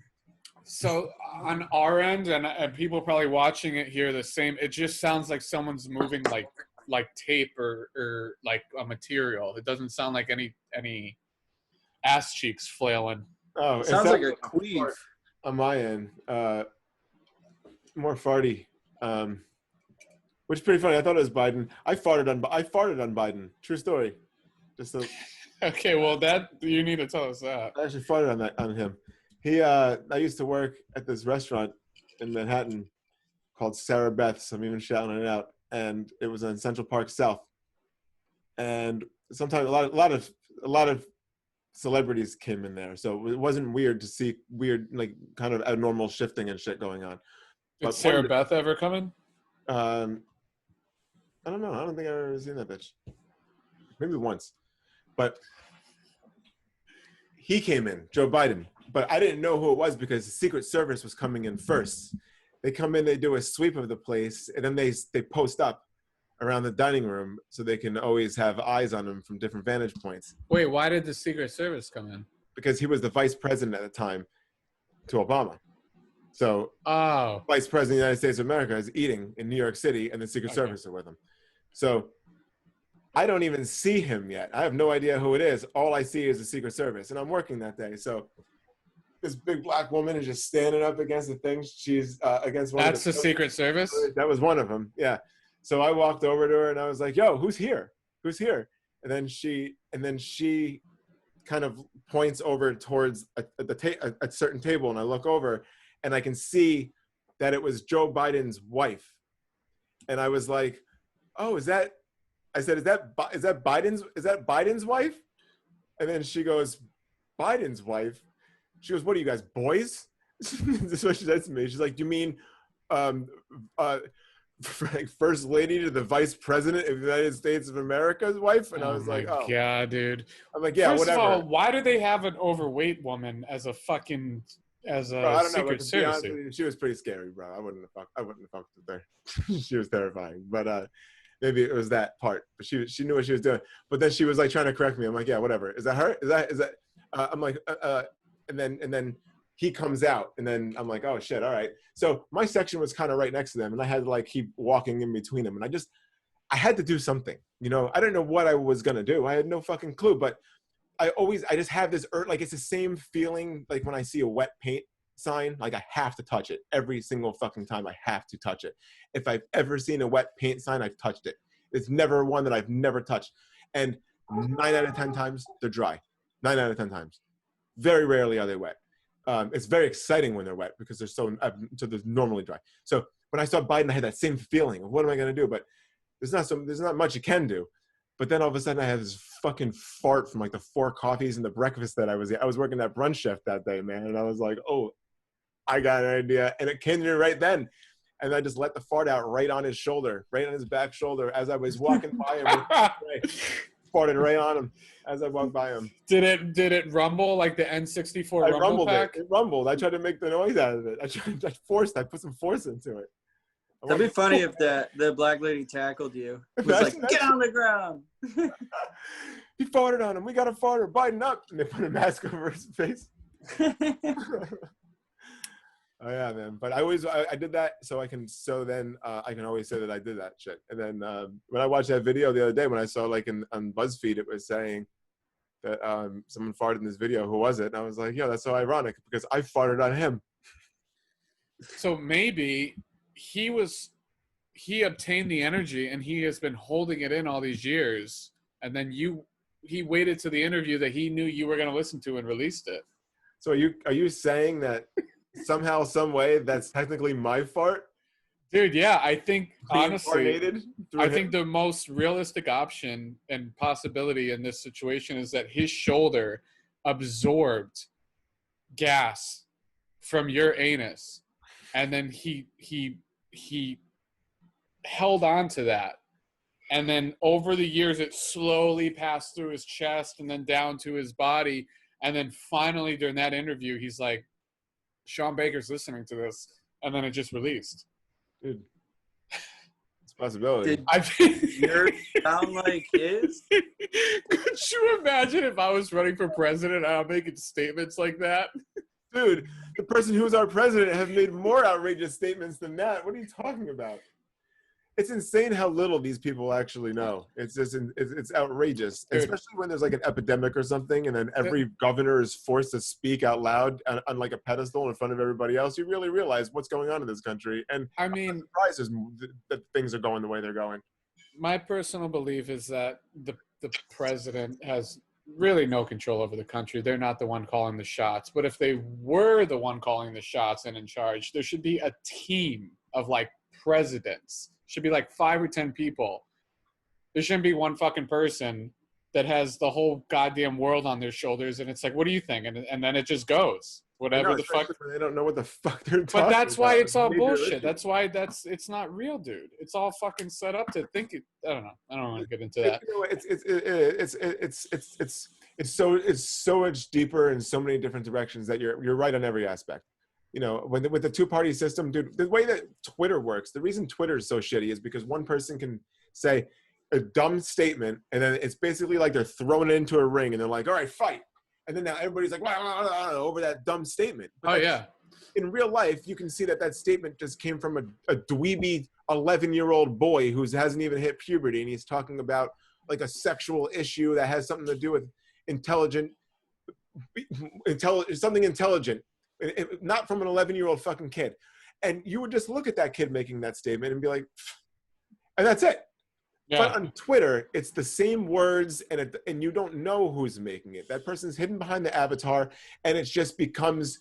Speaker 1: So on our end, and people probably watching it here, the same. It just sounds like someone's moving like tape or like a material. It doesn't sound like any ass cheeks flailing.
Speaker 2: Oh,
Speaker 3: It sounds like a queef.
Speaker 2: on my end. More farty. Which is pretty funny. I thought it was Biden. I farted on Biden. True story.
Speaker 1: Okay, well that you need to tell us that.
Speaker 2: I actually farted on him. I used to work at this restaurant in Manhattan called Sarah Beth's. I'm even shouting it out, and it was on Central Park South. And sometimes a lot of celebrities came in there, so it wasn't weird to see weird, like kind of abnormal shifting and shit going on.
Speaker 1: Did Sarah Beth ever come in?
Speaker 2: I don't know. I don't think I've ever seen that bitch. Maybe once, but he came in, Joe Biden. But I didn't know who it was because the Secret Service was coming in first. They come in, they do a sweep of the place, and then they post up around the dining room so they can always have eyes on him from different vantage points.
Speaker 1: Wait, why did the Secret Service come in?
Speaker 2: Because he was the vice president at the time to Obama. So vice president of the United States of America is eating in New York City, and the Secret Service are with him. So I don't even see him yet. I have no idea who it is. All I see is the Secret Service, and I'm working that day. So this big black woman is just standing up against the thing. She's against one.
Speaker 1: That's the Secret Service?
Speaker 2: That was one of them, yeah. So I walked over to her, and I was like, yo, who's here? Who's here? And then she kind of points over towards a certain table, and I look over, and I can see that it was Joe Biden's wife. And I was like, oh, is that Biden's wife? And then she goes, Biden's wife? She goes, what are you guys, boys? This is what she said to me. She's like, you mean first lady to the vice president of the United States of America's wife? And I was like, oh.
Speaker 1: Yeah, dude.
Speaker 2: I'm like, yeah,
Speaker 1: First
Speaker 2: whatever.
Speaker 1: of all, why do they have an overweight woman as a fucking
Speaker 2: I don't know,
Speaker 1: Secret
Speaker 2: but to be honest
Speaker 1: Service?
Speaker 2: with you, she was pretty scary, bro. I wouldn't have fucked with her. She was terrifying. But maybe it was that part. But she knew what she was doing. But then she was like trying to correct me. I'm like, yeah, whatever. Is that her? Is that? I'm like, and then he comes out, and then I'm like, oh shit, all right. So my section was kind of right next to them, and I had to like keep walking in between them, and I had to do something. You know, I didn't know what I was gonna do. I had no fucking clue, but I just have this like it's the same feeling like when I see a wet paint sign, like I have to touch it every single fucking time. I have to touch it. If I've ever seen a wet paint sign, I've touched it. It's never one that I've never touched. And 9 out of 10 times they're dry. 9 out of 10 times. Very rarely are they wet. It's very exciting when they're wet because they're they're normally dry. So when I saw Biden, I had that same feeling of what am I going to do? But there's not much you can do. But then all of a sudden I had this fucking fart from like the 4 coffees and the breakfast that I was working that brunch shift that day, man. And I was like, oh, I got an idea. And it came to me right then. And I just let the fart out right on his shoulder, right on his back shoulder as I was walking by him. Farted right on him as I walked by him.
Speaker 1: Did it rumble like the N64
Speaker 2: I
Speaker 1: rumble
Speaker 2: rumbled
Speaker 1: pack?
Speaker 2: it rumbled. I tried to make the noise out of it. I put some force into it.
Speaker 3: That'd be funny if the black lady tackled you. It was like, get on the ground.
Speaker 2: He farted on him. We got a farter. Biden up. And they put a mask over his face. Oh yeah, man. But I did that so I can I can always say that I did that shit. And then when I watched that video the other day, when I saw like on BuzzFeed, it was saying that someone farted in this video. Who was it? And I was like, yo, that's so ironic because I farted on him.
Speaker 1: So maybe he obtained the energy and he has been holding it in all these years, and then he waited to the interview that he knew you were going to listen to and released it.
Speaker 2: So are you saying that somehow, some way, that's technically my fart?
Speaker 1: Dude, yeah, I think
Speaker 2: Being
Speaker 1: honestly,
Speaker 2: farted through
Speaker 1: I
Speaker 2: him?
Speaker 1: think the most realistic option and possibility in this situation is that his shoulder absorbed gas from your anus, and then he held on to that, and then over the years it slowly passed through his chest and then down to his body, and then finally during that interview he's like, Sean Baker's listening to this, and then it just released.
Speaker 2: Dude, it's a possibility.
Speaker 3: Did
Speaker 1: I think
Speaker 3: yours sound like his?
Speaker 1: Could you imagine if I was running for president and I'm making statements like that?
Speaker 2: Dude, the person who's our president have made more outrageous statements than that. What are you talking about? It's insane how little these people actually know. It's just it's outrageous,
Speaker 1: Dude.
Speaker 2: especially when there's like an epidemic or something, and then every governor is forced to speak out loud on like a pedestal in front of everybody else. You really realize what's going on in this country, and
Speaker 1: I mean,
Speaker 2: surprises that things are going the way they're going.
Speaker 1: my personal belief is that the president has really no control over the country. They're not the one calling the shots. But if they were the one calling the shots and in charge, there should be a team of like presidents. Should be like 5 or 10 people. There shouldn't be one fucking person that has the whole goddamn world on their shoulders, and it's like, what do you think? And then it just goes. Whatever
Speaker 2: No,
Speaker 1: the fuck.
Speaker 2: especially when they don't know what the fuck they're talking about.
Speaker 1: But that's why it's all
Speaker 2: Major
Speaker 1: bullshit.
Speaker 2: issue.
Speaker 1: That's why it's not real, dude. It's all fucking set up to think it. I don't know. I don't want to get into that.
Speaker 2: You know, it's so much deeper in so many different directions that you're right on every aspect. You know, with the two-party system, dude, the way that Twitter works, the reason Twitter is so shitty is because one person can say a dumb statement, and then it's basically like they're throwing it into a ring, and they're like, all right, fight. And then now everybody's like, wow, over that dumb statement. But
Speaker 1: Yeah.
Speaker 2: In real life, you can see that statement just came from a dweeby 11-year-old boy who hasn't even hit puberty, and he's talking about like a sexual issue that has something to do with something intelligent. Not from an 11-year-old fucking kid. And you would just look at that kid making that statement and be like, and that's it.
Speaker 1: Yeah.
Speaker 2: But on Twitter, it's the same words, and you don't know who's making it. That person's hidden behind the avatar, and it just becomes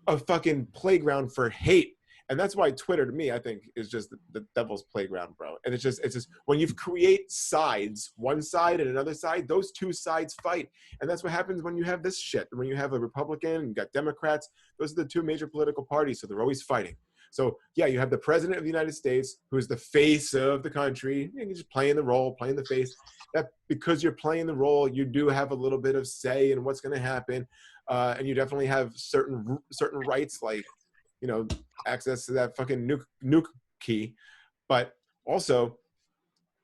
Speaker 2: a fucking playground for hate. And that's why Twitter, to me, I think, is just the devil's playground, bro. And it's just when you create sides, one side and another side, those two sides fight. And that's what happens when you have this shit. When you have a Republican and you got Democrats, those are the two major political parties, so they're always fighting. So, yeah, you have the president of the United States, who is the face of the country. You're just playing the role, playing the face. That because you're playing the role, you do have a little bit of say in what's going to happen. And you definitely have certain rights, like, you know, access to that fucking nuke key. But also,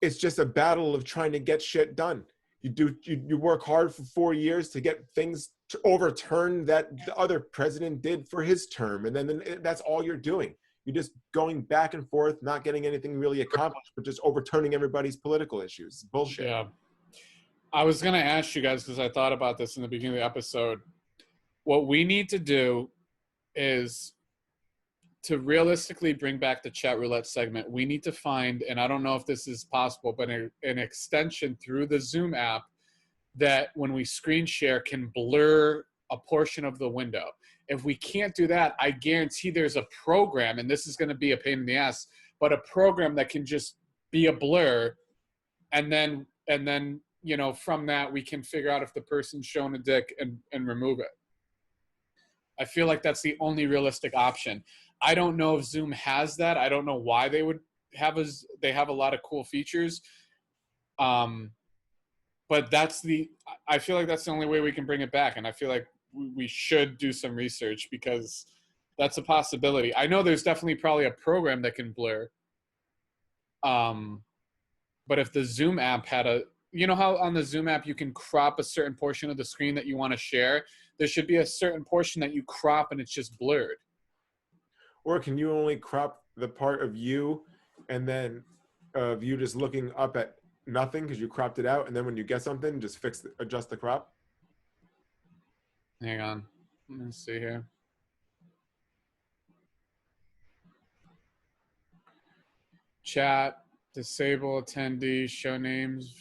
Speaker 2: it's just a battle of trying to get shit done. You work hard for 4 years to get things to overturn that the other president did for his term, and then that's all you're doing. You're just going back and forth, not getting anything really accomplished, but just overturning everybody's political issues. It's bullshit.
Speaker 1: Yeah. I was going to ask you guys, because I thought about this in the beginning of the episode. What we need to do is to realistically bring back the chat roulette segment. We need to find, and I don't know if this is possible, but an extension through the Zoom app that when we screen share can blur a portion of the window. If we can't do that, I guarantee there's a program, and this is going to be a pain in the ass, but a program that can just be a blur, and then you know, from that we can figure out if the person's showing a dick and remove it. I feel like that's the only realistic option. I don't know if Zoom has that. I don't know why they would have they have a lot of cool features. But I feel like that's the only way we can bring it back. And I feel like we should do some research, because that's a possibility. I know there's definitely probably a program that can blur. But if the Zoom app had you know how on the Zoom app you can crop a certain portion of the screen that you want to share? There should be a certain portion that you crop and it's just blurred.
Speaker 2: or can you only crop the part of you, and then of you just looking up at nothing because you cropped it out, and then when you get something, just adjust the crop?
Speaker 1: Hang on. Let me see here. Chat, disable attendee, show names,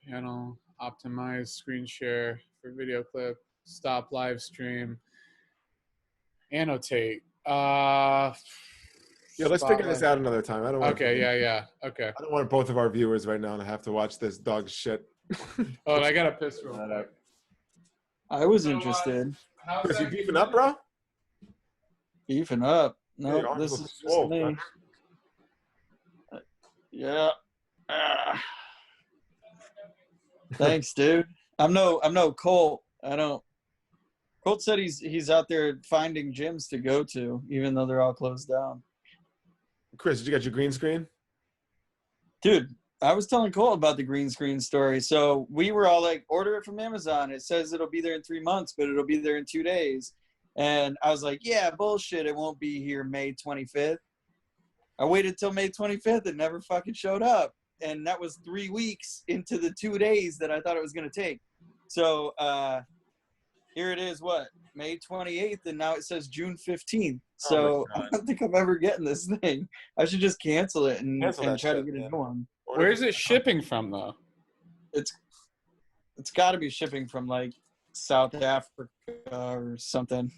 Speaker 1: panel, optimize screen share for video clip, stop live stream, annotate.
Speaker 2: Yeah, let's figure this out another time. I don't want.
Speaker 1: Okay, yeah. Okay.
Speaker 2: I don't want both of our viewers right now to have to watch this dog shit.
Speaker 1: Oh, and I got to piss real quick.
Speaker 3: I was interested.
Speaker 2: Chris, you beefing up, bro?
Speaker 3: Beefing up.
Speaker 2: Hey, your
Speaker 3: No,
Speaker 2: arms
Speaker 3: this
Speaker 2: look
Speaker 3: is just
Speaker 2: swole,
Speaker 3: me.
Speaker 2: man.
Speaker 3: Yeah. Thanks, dude. I'm no Colt. Colt said he's out there finding gyms to go to, even though they're all closed down.
Speaker 2: Chris, did you get your green screen?
Speaker 3: Dude, I was telling Colt about the green screen story. So we were all like, order it from Amazon. It says it'll be there in 3 months, but it'll be there in 2 days. And I was like, yeah, bullshit. It won't be here May 25th. I waited till May 25th. It never fucking showed up. And that was 3 weeks into the 2 days that I thought it was going to take. So here it is, May 28th, and now it says June 15th. So I don't think I'm ever getting this thing. I should just cancel it and try to get a new one.
Speaker 1: Where is it shipping from, though?
Speaker 3: It's got to be shipping from like South Africa or something.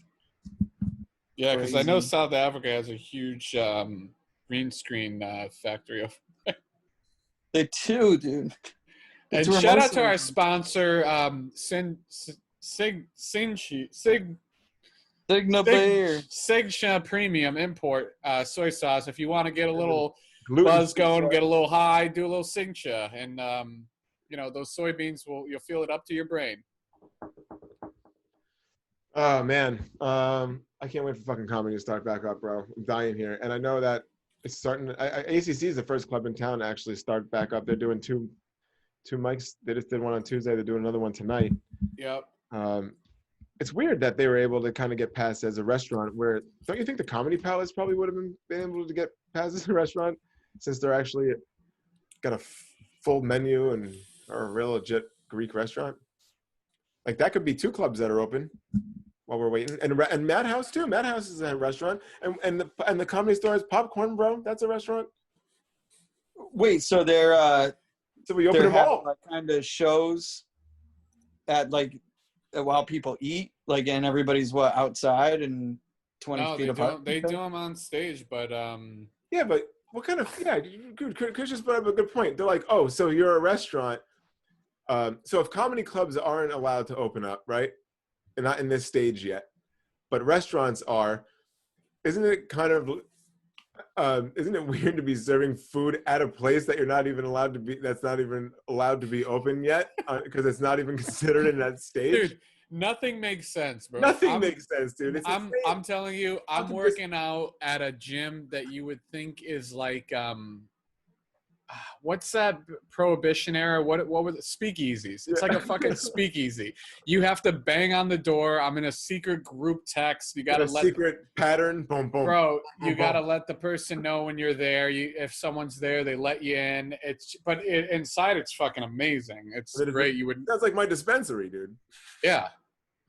Speaker 1: Yeah, because I know
Speaker 3: Crazy.
Speaker 1: South Africa has a huge green screen factory.
Speaker 3: They do, dude.
Speaker 1: And
Speaker 3: That's where
Speaker 1: shout
Speaker 3: most
Speaker 1: out to
Speaker 3: of
Speaker 1: our
Speaker 3: them-
Speaker 1: sponsor,
Speaker 3: Signa Bear.
Speaker 1: Signa Premium Import soy sauce. If you want to get a little
Speaker 2: Gluten
Speaker 1: buzz
Speaker 2: free
Speaker 1: going,
Speaker 2: soy.
Speaker 1: get a little high, do a little Signa, and those soybeans you'll feel it up to your brain.
Speaker 2: Oh man, I can't wait for fucking comedy to start back up, bro. I'm dying here, and I know that it's starting. ACC is the first club in town to actually start back up. They're doing two mics. They just did one on Tuesday. They're doing another one tonight.
Speaker 1: Yep.
Speaker 2: It's weird that they were able to kind of get passed as a restaurant. Where don't you think the Comedy Palace probably would have been able to get passed as a restaurant, since they're actually got a full menu and are a real legit Greek restaurant? Like that could be 2 clubs that are open while we're waiting, and Madhouse too. Madhouse is a restaurant, and the Comedy Store is Popcorn Bro. That's a restaurant.
Speaker 3: Wait, so they're
Speaker 2: So we open them
Speaker 3: having
Speaker 2: all.
Speaker 3: like kind of shows at like while people eat, like, and everybody's outside and 20
Speaker 1: No,
Speaker 3: feet
Speaker 1: they
Speaker 3: apart.
Speaker 1: do them on stage, but
Speaker 2: Yeah, but what kind of Chris just brought up a good point. They're like, oh, so you're a restaurant. So if comedy clubs aren't allowed to open up, right? And not in this stage yet, but restaurants are, isn't it kind of isn't it weird to be serving food at a place that you're not even allowed to be, that's not even allowed to be open yet, because it's not even considered in that stage?
Speaker 1: dude, nothing makes sense, bro.
Speaker 2: Nothing makes sense, dude. It's
Speaker 1: I'm
Speaker 2: insane.
Speaker 1: telling you, I'm
Speaker 2: Nothing
Speaker 1: working out at a gym that you would think is like what's that prohibition era? What was it? Speakeasies. It's like a fucking speakeasy. You have to bang on the door. I'm in a secret group text. You gotta
Speaker 2: Got a
Speaker 1: let
Speaker 2: secret pattern. Boom, boom.
Speaker 1: bro, you
Speaker 2: boom,
Speaker 1: gotta
Speaker 2: boom.
Speaker 1: let the person know when you're there. If someone's there, they let you in. Inside it's fucking amazing. It's
Speaker 2: But it-
Speaker 1: great. You would
Speaker 2: That's like my dispensary, dude.
Speaker 1: yeah.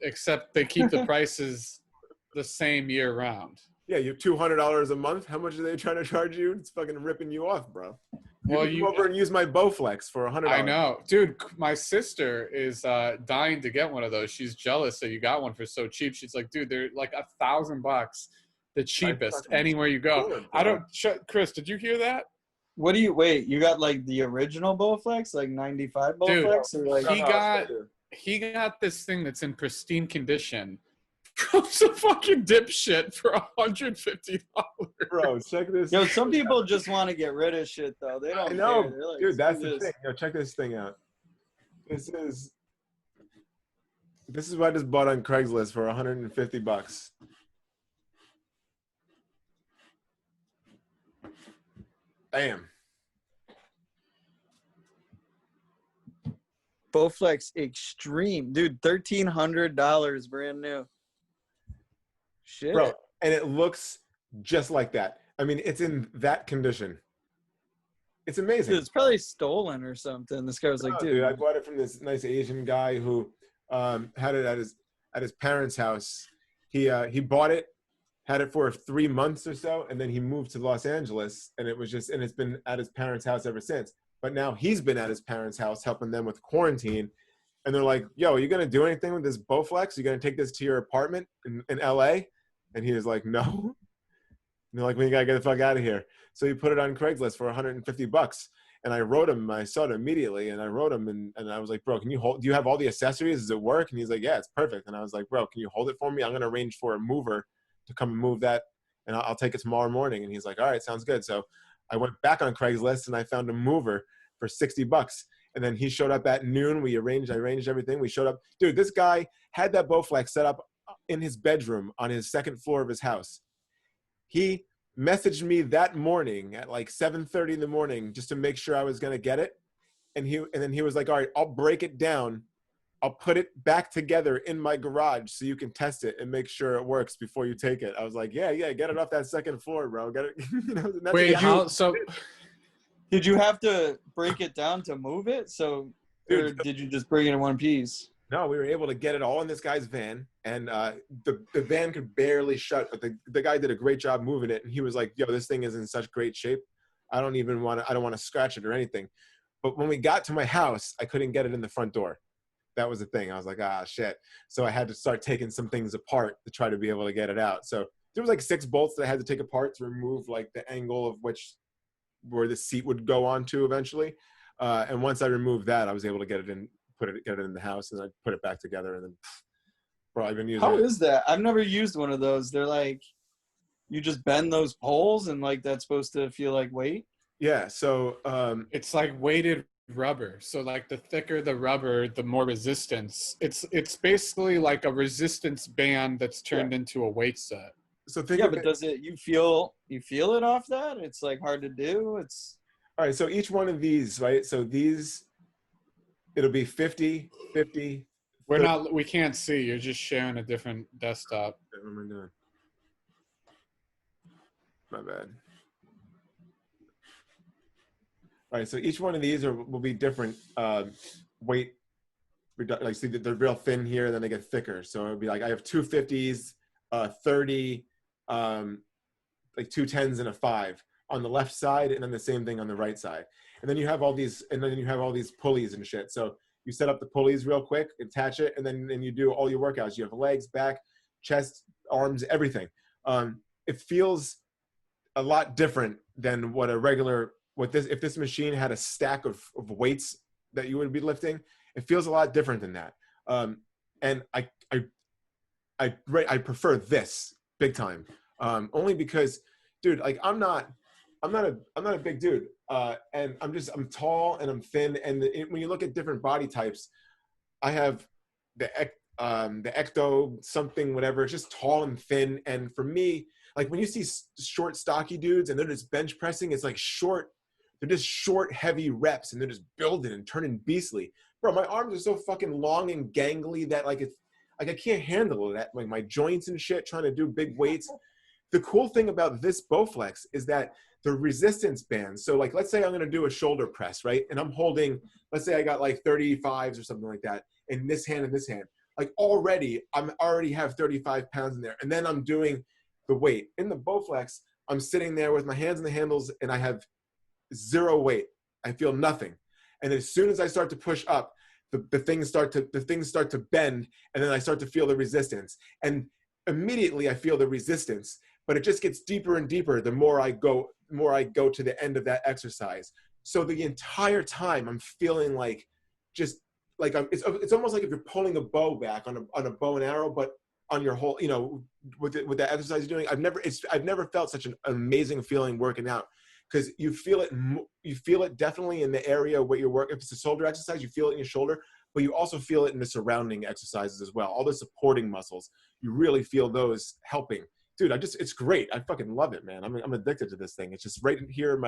Speaker 1: Except they keep the prices the same year round.
Speaker 2: Yeah, you $200 a month. How much are they trying to charge you? It's fucking ripping you off, bro.
Speaker 1: Well,
Speaker 2: You come over and use my Bowflex for $100.
Speaker 1: I know, dude. My sister is dying to get one of those. She's jealous that you got one for so cheap. She's like, dude, they're like $1,000, the cheapest
Speaker 2: fucking
Speaker 1: anywhere you go.
Speaker 2: cool,
Speaker 1: I
Speaker 2: bro.
Speaker 1: don't. Chris, did you hear that?
Speaker 3: What do you wait? You got like the original Bowflex, like 95
Speaker 1: Dude,
Speaker 3: Bowflex, or like
Speaker 1: he got this thing that's in pristine condition from some fucking dipshit for $150.
Speaker 2: Bro, check this.
Speaker 3: yo? Some people just want to get rid of shit though. They don't
Speaker 2: I know,
Speaker 3: care. They're like,
Speaker 2: dude. That's
Speaker 3: "Screw
Speaker 2: the
Speaker 3: this."
Speaker 2: thing. Yo, check this thing out. This is what I just bought on Craigslist for $150. Bam.
Speaker 3: Bowflex Extreme, dude, $1,300 brand new. Shit.
Speaker 2: Bro, and it looks just like that. I mean, it's in that condition. It's amazing.
Speaker 3: Dude, it's probably stolen or something. This guy was like,
Speaker 2: No,
Speaker 3: dude,
Speaker 2: I bought it from this nice Asian guy who had it at his parents' house. He bought it, had it for 3 months or so, and then he moved to Los Angeles, and it's been at his parents' house ever since. But now he's been at his parents' house helping them with quarantine, and they're like, "Yo, are you gonna do anything with this Bowflex? Are you gonna take this to your apartment in LA?" And he was like, "No." And they're like, "We gotta get the fuck out of here." So he put it on Craigslist for $150. And I wrote him, I saw it immediately, and I wrote him, and I was like, bro, do you have all the accessories? Does it work? And he's like, yeah, it's perfect. And I was like, bro, can you hold it for me? I'm going to arrange for a mover to come and move that, and I'll take it tomorrow morning. And he's like, all right, sounds good. So I went back on Craigslist, and I found a mover for $60. And then he showed up at noon. I arranged everything. We showed up. Dude, this guy had that Bowflex set up in his bedroom on his second floor of his house. He messaged me that morning at like 7:30 in the morning just to make sure I was going to get it. And then he was like, all right, I'll break it down. I'll put it back together in my garage so you can test it and make sure it works before you take it. I was like, yeah, get it off that second floor, bro. Get it.
Speaker 1: Wait,
Speaker 3: did you have to break it down to move it? So, or did you just bring it in one piece?
Speaker 2: No, we were able to get it all in this guy's van, and the van could barely shut, but the guy did a great job moving it. And he was like, yo, this thing is in such great shape. I don't want to scratch it or anything. But when we got to my house, I couldn't get it in the front door. That was the thing. I was like, shit. So I had to start taking some things apart to try to be able to get it out. So there was like 6 bolts that I had to take apart to remove like the angle of where the seat would go onto eventually. And once I removed that, I was able to get it in the house, and I put it back together, and then bro, I've been using
Speaker 3: How
Speaker 2: it.
Speaker 3: is that? I've never used one of those. They're like, you just bend those poles and like that's supposed to feel like weight?
Speaker 2: Yeah, so
Speaker 1: it's like weighted rubber. So like the thicker the rubber, the more resistance. It's basically like a resistance band that's turned into a weight set.
Speaker 2: So
Speaker 3: but does it you feel it off that? It's like hard to do. It's
Speaker 2: all right, so each one of these, right? So these, it'll be 50, 50.
Speaker 1: We can't see. You're just sharing a different desktop.
Speaker 2: What am I doing? My bad. All right, so each one of these will be different weight. Like, see, they're real thin here, and then they get thicker. So it'll be like I have 2 50s, 30, like 2 10s and a 5 on the left side, and then the same thing on the right side. And then you have all these, pulleys and shit. So you set up the pulleys real quick, attach it, and then you do all your workouts. You have legs, back, chest, arms, everything. It feels a lot different than what if this machine had a stack of weights that you would be lifting. It feels a lot different than that. And I prefer this big time. Only because, dude, like I'm not a big dude. And I'm tall and I'm thin. And when you look at different body types, I have the ecto something, whatever. It's just tall and thin. And for me, like when you see short, stocky dudes and they're just bench pressing, it's like they're just short, heavy reps, and they're just building and turning beastly. Bro, my arms are so fucking long and gangly that like I can't handle that. Like my joints and shit, trying to do big weights. The cool thing about this Bowflex is that the resistance bands. So like, let's say I'm going to do a shoulder press, right? And I'm holding, let's say I got like 35s or something like that in this hand and this hand. Like I already have 35 pounds in there. And then I'm doing the weight. In the Bowflex, I'm sitting there with my hands in the handles and I have 0 weight. I feel nothing. And as soon as I start to push up, the things start to bend, and then I start to feel the resistance. And immediately I feel the resistance, but it just gets deeper and deeper the more I go to the end of that exercise. So the entire time I'm feeling like just like it's almost like if you're pulling a bow back on a bow and arrow, but on your whole, with the exercise you're doing. I've never felt such an amazing feeling working out, because you feel it definitely in the area where you're working. If it's a shoulder exercise, you feel it in your shoulder, but you also feel it in the surrounding exercises as well. All the supporting muscles, you really feel those helping. Dude, it's great. I fucking love it, man. I'm addicted to this thing. It's just right here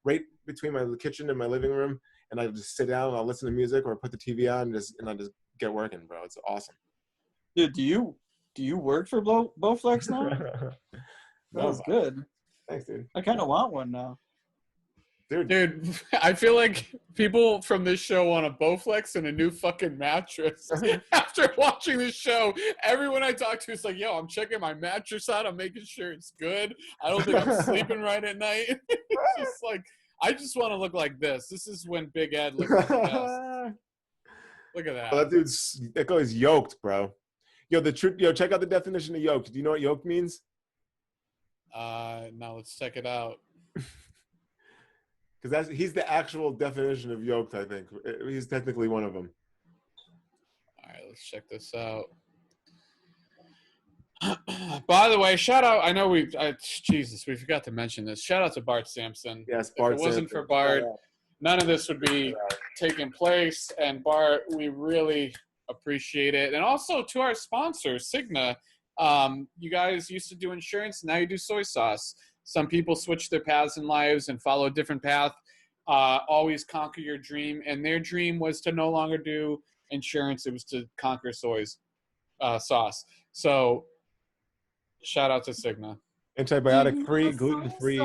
Speaker 2: right between my kitchen and my living room, and I just sit down and I'll listen to music or put the TV on and I just get working, bro. It's awesome.
Speaker 3: Dude, do you work for Bowflex now? That was good.
Speaker 2: Thanks, dude.
Speaker 3: I kind of want one now.
Speaker 1: Dude, I feel like people from this show want a Bowflex and a new fucking mattress. After watching this show, everyone I talk to is like, yo, I'm checking my mattress out. I'm making sure it's good. I don't think I'm sleeping right at night. It's just like, I just want to look like this. This is when Big Ed looks like the best. Look at that.
Speaker 2: Oh, that guy is yoked, bro. Yo, check out the definition of yoked. Do you know what yoked means?
Speaker 1: Now let's check it out.
Speaker 2: Because he's the actual definition of yoked, I think. He's technically one of them.
Speaker 1: All right, let's check this out. By the way, shout out. I know we forgot to mention this. Shout out to Bart Sampson.
Speaker 2: Yes, Bart.
Speaker 1: If it wasn't for Bart, none of this would be taking place. And Bart, we really appreciate it. And also to our sponsor, Cigna. You guys used to do insurance. Now you do soy sauce. Some people switch their paths in lives and follow a different path. Always conquer your dream. And their dream was to no longer do insurance. It was to conquer sauce. So shout out to Cigna.
Speaker 2: Antibiotic-free, gluten-free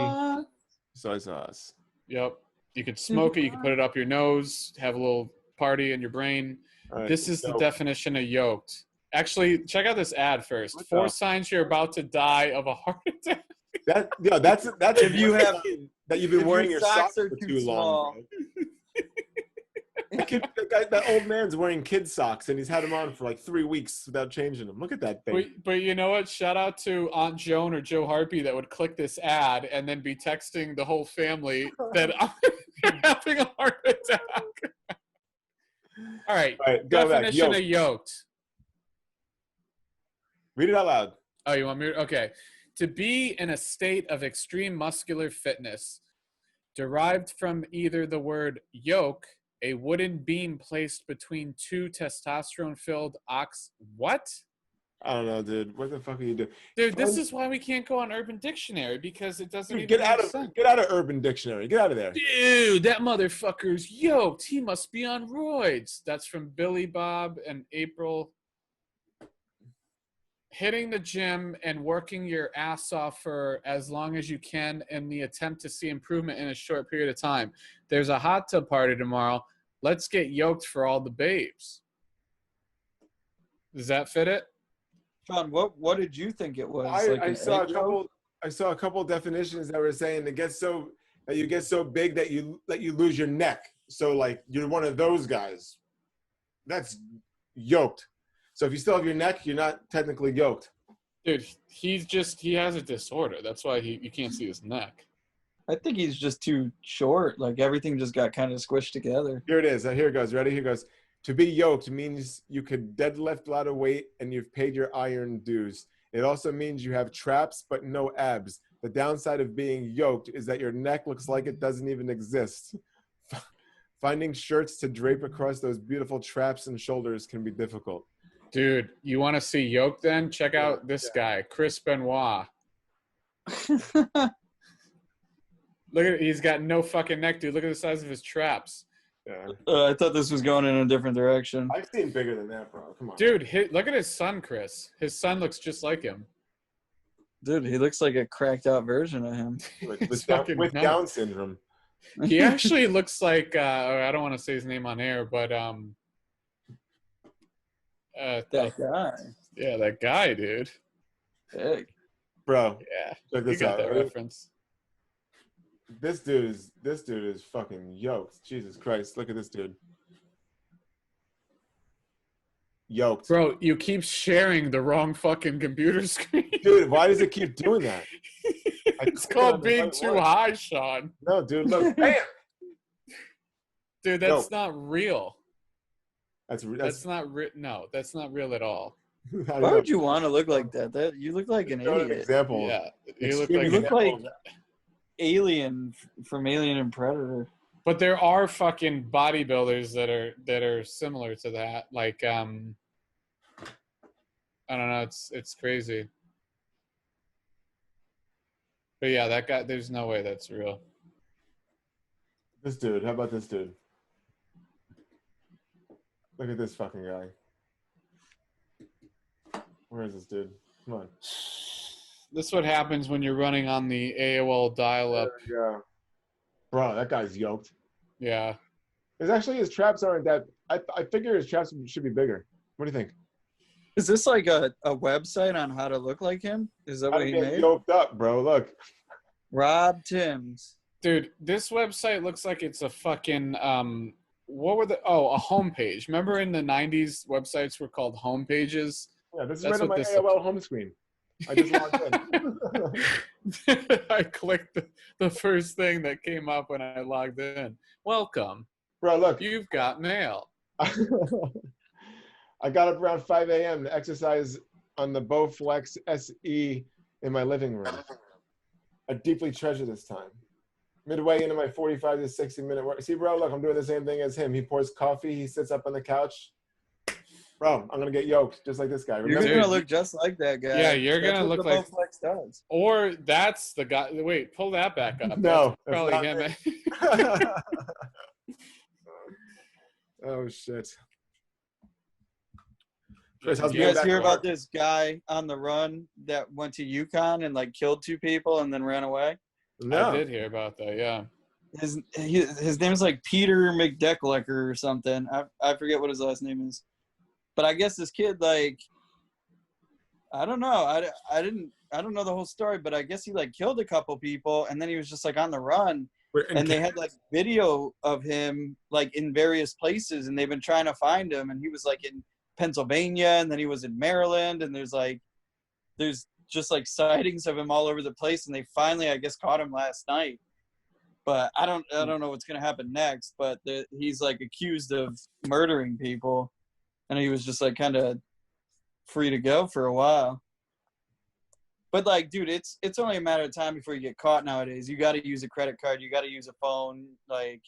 Speaker 2: soy sauce.
Speaker 1: Yep. You could smoke it. You could put it up your nose, have a little party in your brain.
Speaker 2: Right,
Speaker 1: this is the definition of yoked. Actually, check out this ad first. 4 signs you're about to die of a heart attack.
Speaker 2: That's
Speaker 3: If you have
Speaker 2: that you've been
Speaker 3: if
Speaker 2: wearing
Speaker 3: your
Speaker 2: your socks
Speaker 3: are
Speaker 2: for
Speaker 3: too
Speaker 2: too long. That old man's wearing kid socks and he's had them on for like 3 weeks without changing them. Look at that thing.
Speaker 1: But you know what? Shout out to Aunt Joan or Joe Harpy that would click this ad and then be texting the whole family that I'm having a heart attack. All right.
Speaker 2: Go
Speaker 1: Definition
Speaker 2: back.
Speaker 1: of yoked.
Speaker 2: Read it out loud.
Speaker 1: Oh, you want me to? Okay. To be in a state of extreme muscular fitness, derived from either the word yoke, a wooden beam placed between 2 testosterone-filled ox. What?
Speaker 2: I don't know, dude. What the fuck are you doing?
Speaker 1: Dude, this is why we can't go on Urban Dictionary, because it doesn't even
Speaker 2: Get
Speaker 1: make
Speaker 2: out of
Speaker 1: sense.
Speaker 2: Get out of Urban Dictionary. Get out of there.
Speaker 1: Dude, that motherfucker's yoked. He must be on roids. That's from Billy Bob and April. Hitting the gym and working your ass off for as long as you can in the attempt to see improvement in a short period of time. There's a hot tub party tomorrow. Let's get yoked for all the babes. Does that fit it?
Speaker 3: Sean, what did you think it was?
Speaker 2: I saw a couple definitions that were saying that you get so big that you lose your neck. So like you're one of those guys. That's yoked. So if you still have your neck, you're not technically yoked.
Speaker 1: Dude, he has a disorder. That's why you can't see his neck.
Speaker 3: I think he's just too short. Like everything just got kind of squished together.
Speaker 2: Here it is. Here it goes. Ready? Here goes. To be yoked means you could deadlift a lot of weight and you've paid your iron dues. It also means you have traps but no abs. The downside of being yoked is that your neck looks like it doesn't even exist. Finding shirts to drape across those beautiful traps and shoulders can be difficult.
Speaker 1: Dude, you want to see yoked then? Check out this guy, Chris Benoit. Look at he's got no fucking neck, dude. Look at the size of his traps.
Speaker 2: Yeah.
Speaker 3: I thought this was going in a different direction.
Speaker 2: I've seen bigger than that, bro. Come on.
Speaker 1: Dude, look at his son, Chris. His son looks just like him.
Speaker 3: Dude, he looks like a cracked out version of him.
Speaker 2: with Down syndrome.
Speaker 1: He actually looks like I don't want to say his name on air, but
Speaker 3: that guy.
Speaker 1: Yeah, that guy, dude.
Speaker 3: Big.
Speaker 2: Bro.
Speaker 1: Yeah.
Speaker 2: Check
Speaker 1: You
Speaker 2: this
Speaker 1: got
Speaker 2: out.
Speaker 1: that reference.
Speaker 2: This dude is fucking yoked. Jesus Christ. Look at this dude. Yoked.
Speaker 1: Bro, you keep sharing the wrong fucking computer screen.
Speaker 2: Dude, why does it keep doing that?
Speaker 1: It's called being too high, Sean.
Speaker 2: No, dude, look. Bam!
Speaker 1: Dude, that's not real.
Speaker 2: That's
Speaker 1: not No, that's not real at all.
Speaker 3: Why would you want to look like that? You look like an idiot.
Speaker 2: Example.
Speaker 1: Yeah,
Speaker 3: you look like Alien from Alien and Predator.
Speaker 1: But there are fucking bodybuilders that are similar to that. Like I don't know, it's crazy. But yeah, that guy, there's no way that's real.
Speaker 2: This dude, how about this dude? Look at this fucking guy. Where is this dude? Come on.
Speaker 1: This is what happens when you're running on the AOL dial-up.
Speaker 2: Yeah. Bro, that guy's yoked.
Speaker 1: Yeah.
Speaker 2: His traps aren't that. I figure his traps should be bigger. What do you think?
Speaker 3: Is this like a website on how to look like him? Is that
Speaker 2: How
Speaker 3: what
Speaker 2: to
Speaker 3: he
Speaker 2: get
Speaker 3: made?
Speaker 2: yoked up, bro. Look.
Speaker 3: Rob Timms.
Speaker 1: Dude, this website looks like it's a fucking a homepage. Remember in the 90s websites were called homepages?
Speaker 2: Yeah, this is
Speaker 1: That's
Speaker 2: right on
Speaker 1: what
Speaker 2: my
Speaker 1: this
Speaker 2: AOL home screen. I just logged in.
Speaker 1: I clicked the first thing that came up when I logged in. Welcome.
Speaker 2: Bro, look.
Speaker 1: You've got mail.
Speaker 2: I got up around 5 a.m. to exercise on the Bowflex SE in my living room. I deeply treasure this time. Midway into my 45 to 60-minute work. See, bro, look, I'm doing the same thing as him. He pours coffee. He sits up on the couch. Bro, I'm going to get yoked just like this guy.
Speaker 3: You're
Speaker 2: Remember?
Speaker 3: going to look just like that guy.
Speaker 1: Yeah, you're going to look like...
Speaker 3: Bowflex does.
Speaker 1: Or that's the guy... Wait, pull that back up.
Speaker 2: No.
Speaker 1: That's probably him.
Speaker 2: Oh, shit.
Speaker 3: Did you guys hear about this guy on the run that went to Yukon and like killed 2 people and then ran away?
Speaker 2: No.
Speaker 1: I did hear about that, yeah.
Speaker 3: His name is like Peter McDecklecker or something. I forget what his last name is. But I guess this kid, like, I don't know. I don't know the whole story, but I guess he like killed a couple people and then he was just like on the run. And they had like video of him like in various places and they've been trying to find him, and he was like in Pennsylvania and then he was in Maryland, and there's just like sightings of him all over the place, and they finally I guess caught him last night. But I don't know what's gonna happen next, but he's like accused of murdering people, and he was just like kind of free to go for a while. But like, dude, it's only a matter of time before you get caught nowadays. You got to use a credit card. You got to use a phone, like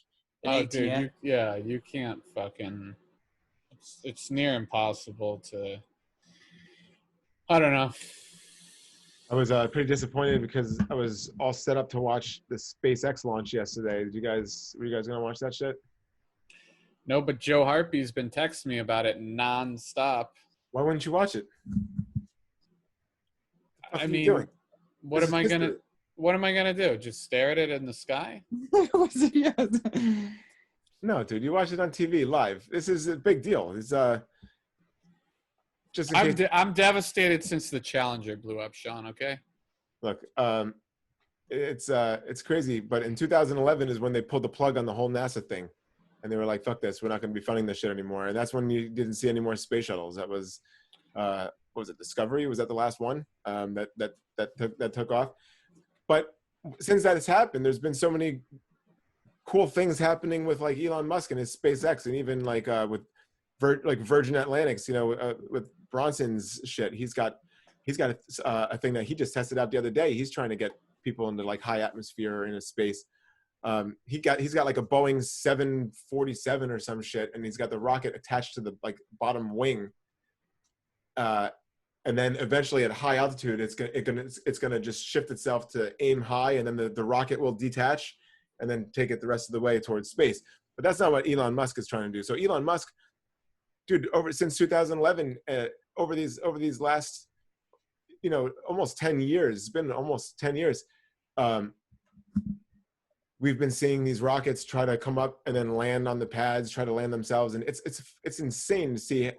Speaker 3: an ATM.
Speaker 1: Dude, you can't fucking. It's near impossible to. I don't know.
Speaker 2: I was pretty disappointed because I was all set up to watch the SpaceX launch yesterday. Were you guys gonna watch that shit?
Speaker 1: No, but Joe Harpy's been texting me about it nonstop.
Speaker 2: Why wouldn't you watch it?
Speaker 1: I mean, what am I gonna do? Just stare at it in the sky?
Speaker 2: No, dude, you watch it on TV live. This is a big deal. It's just.
Speaker 1: I'm devastated since the Challenger blew up, Sean. Okay.
Speaker 2: Look, it's crazy, but in 2011 is when they pulled the plug on the whole NASA thing, and they were like, "Fuck this, we're not going to be funding this shit anymore." And that's when you didn't see any more space shuttles. That was. What was it, Discovery? Was that the last one that took off? But since that has happened, there's been so many cool things happening with like Elon Musk and his SpaceX, and even like with Virgin Atlantic, with Bronson's shit. He's got a thing that he just tested out the other day. He's trying to get people into like high atmosphere or into space. He's got like a Boeing 747 or some shit, and he's got the rocket attached to the like bottom wing. And then eventually at high altitude, it's gonna just shift itself to aim high, and then the rocket will detach, and then take it the rest of the way towards space. But that's not what Elon Musk is trying to do. So Elon Musk, dude, since 2011, over these last, almost 10 years, it's been almost 10 years. We've been seeing these rockets try to come up and then land on the pads, try to land themselves, and it's insane to see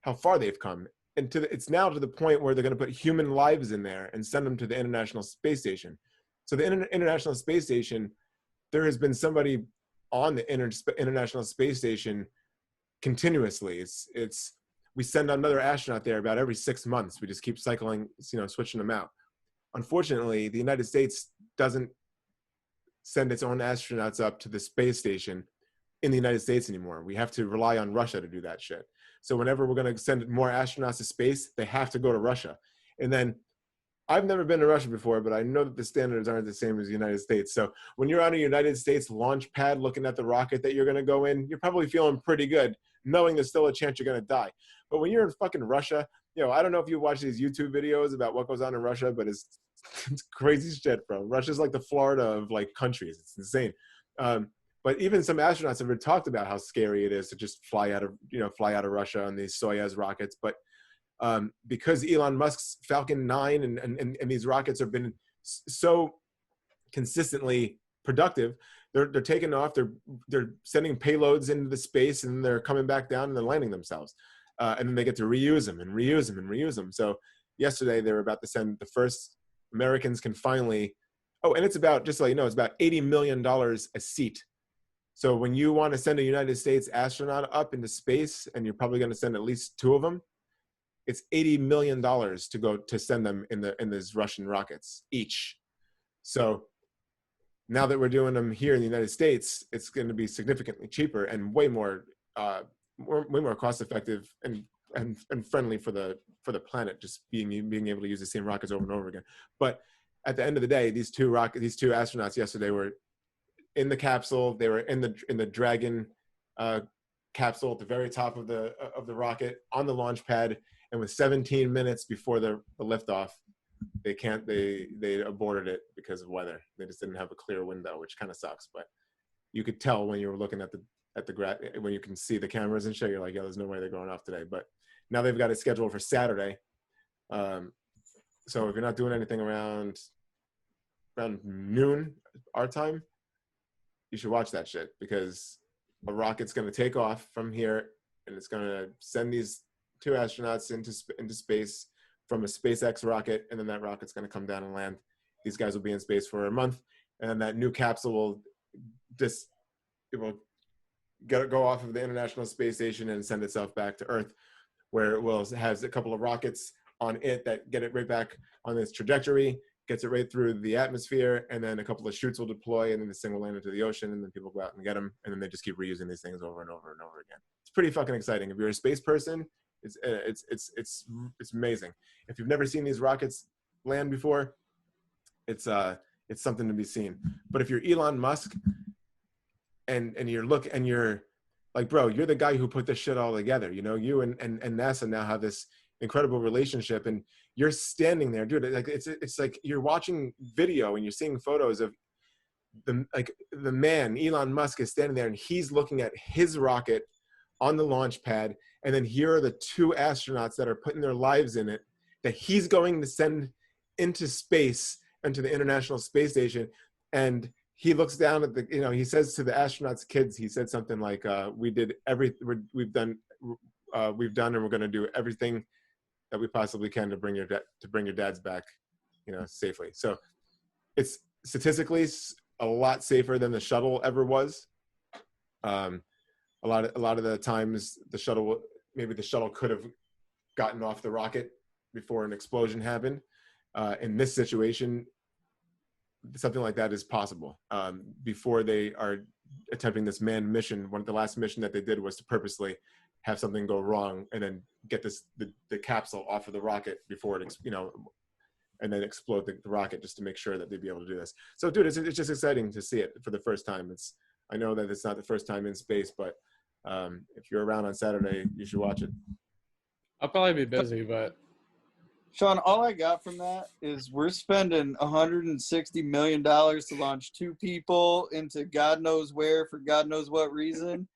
Speaker 2: how far they've come. And it's now to the point where they're going to put human lives in there and send them to the International Space Station. So the International Space Station, there has been somebody on the International Space Station continuously. We send another astronaut there about every 6 months. We just keep cycling, switching them out. Unfortunately, the United States doesn't send its own astronauts up to the space station in the United States anymore. We have to rely on Russia to do that shit. So whenever we're going to send more astronauts to space, they have to go to Russia. And then I've never been to Russia before, but I know that the standards aren't the same as the United States. So when you're on a United States launch pad looking at the rocket that you're going to go in, you're probably feeling pretty good, knowing there's still a chance you're going to die. But when you're in fucking Russia, I don't know if you watch these YouTube videos about what goes on in Russia, but it's crazy shit, bro. Russia's like the Florida of like countries. It's insane. But even some astronauts have talked about how scary it is to just fly out of Russia on these Soyuz rockets. But because Elon Musk's Falcon 9 and these rockets have been so consistently productive. They're taking off. They're sending payloads into the space, and they're coming back down and they're landing themselves. And then they get to reuse them and reuse them and reuse them. So yesterday they were about to send the first Americans can finally. Oh, and it's about, just so you know, it's about $80 million a seat. So when you want to send a United States astronaut up into space, and you're probably going to send at least 2 of them, it's $80 million to go to send them in these Russian rockets each. So now that we're doing them here in the United States, it's going to be significantly cheaper and way more cost effective and friendly for the planet, just being able to use the same rockets over and over again. But at the end of the day, these two astronauts yesterday were in the capsule. They were in the Dragon capsule at the very top of the rocket on the launch pad, and with 17 minutes before the liftoff, they aborted it because of weather. They just didn't have a clear window, which kind of sucks. But you could tell when you were looking at when you can see the cameras and shit, you're like, yeah, there's no way they're going off today. But now they've got it scheduled for Saturday. So if you're not doing anything around noon our time, you should watch that shit, because a rocket's going to take off from here, and it's going to send these 2 astronauts into space from a SpaceX rocket, and then that rocket's going to come down and land. These guys will be in space for a month, and then that new capsule will go off of the International Space Station and send itself back to Earth, where it has a couple of rockets on it that get it right back on its trajectory, gets it right through the atmosphere, and then a couple of chutes will deploy, and then this thing will land into the ocean, and then people go out and get them, and then they just keep reusing these things over and over and over again. It's pretty fucking exciting. If you're a space person, it's amazing. If you've never seen these rockets land before, it's something to be seen. But if you're Elon Musk and you're like, bro, you're the guy who put this shit all together. You know, you and NASA now have this incredible relationship, and you're standing there, dude. Like it's like you're watching video and you're seeing photos of the man, Elon Musk, is standing there and he's looking at his rocket on the launch pad, and then here are the 2 astronauts that are putting their lives in it that he's going to send into space, into the International Space Station. And he looks down at he says to the astronauts' kids, he said something like, we've done and we're going to do everything that we possibly can to bring your dads back, safely. So it's statistically a lot safer than the shuttle ever was. A lot of the times the shuttle could have gotten off the rocket before an explosion happened. In this situation, something like that is possible. Before they are attempting this manned mission, the last mission that they did was to purposely have something go wrong and then get the capsule off of the rocket before it, and then explode the rocket, just to make sure that they'd be able to do this. So, dude, it's just exciting to see it for the first time. I know that it's not the first time in space, but if you're around on Saturday, you should watch it.
Speaker 1: I'll probably be busy, but
Speaker 3: Sean, all I got from that is we're spending $160 million to launch 2 people into God knows where for God knows what reason.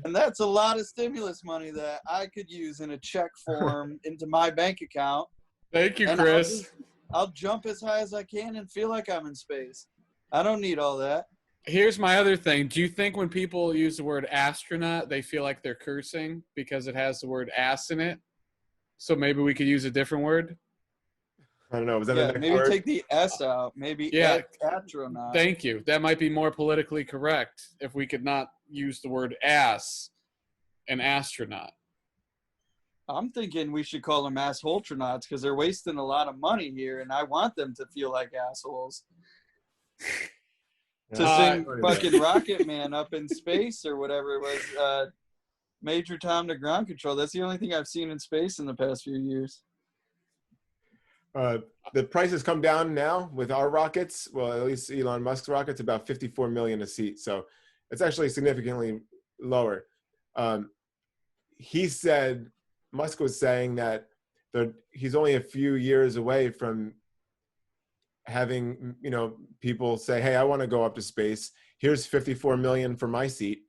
Speaker 3: And that's a lot of stimulus money that I could use in a check form into my bank account.
Speaker 1: Thank you,
Speaker 3: And
Speaker 1: Chris.
Speaker 3: I'll jump as high as I can and feel like I'm in space. I don't need all that.
Speaker 1: Here's my other thing. Do you think when people use the word astronaut, they feel like they're cursing because it has the word ass in it? So maybe we could use a different word?
Speaker 2: I don't know. Was that the next
Speaker 3: maybe
Speaker 2: word?
Speaker 3: Take the S out. Maybe astronaut.
Speaker 1: Thank you. That might be more politically correct if we could not use the word ass and astronaut.
Speaker 3: I'm thinking we should call them assholetronauts because they're wasting a lot of money here, and I want them to feel like assholes. To sing fucking Rocket Man up in space or whatever it was, Major Tom to ground control. That's the only thing I've seen in space in the past few years.
Speaker 2: The prices come down now with our rockets. Well, at least Elon Musk's rockets, about $54 million a seat. So it's actually significantly lower. Musk was saying that he's only a few years away from having, people say, hey, I want to go up to space. Here's $54 million for my seat.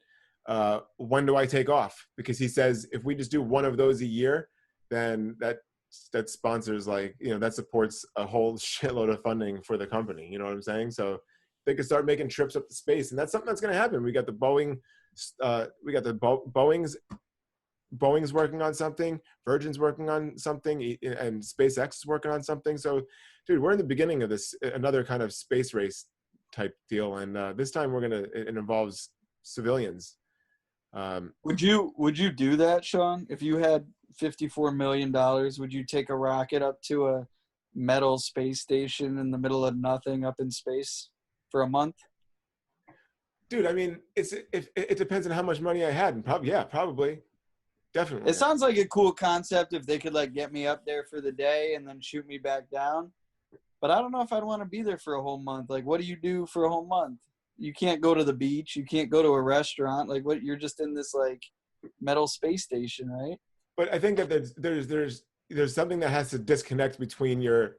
Speaker 2: When do I take off? Because he says if we just do one of those a year, then that sponsors, like, you know, that supports a whole shitload of funding for the company. You know what I'm saying? So they could start making trips up to space, and that's something that's going to happen. We got the Boeing's working on something, Virgin's working on something, and SpaceX is working on something. So, dude, we're in the beginning of this, another kind of space race type deal, and this time it involves civilians.
Speaker 3: Would you do that, Sean? If you had $54 million, would you take a rocket up to a metal space station in the middle of nothing up in space for a month?
Speaker 2: Dude, I mean, it depends on how much money I had, and probably. Definitely.
Speaker 3: It sounds like a cool concept if they could like get me up there for the day and then shoot me back down. But I don't know if I'd want to be there for a whole month. Like, what do you do for a whole month? You can't go to the beach. You can't go to a restaurant. Like, what? You're just in this like metal space station, right?
Speaker 2: But I think that there's something that has to disconnect between your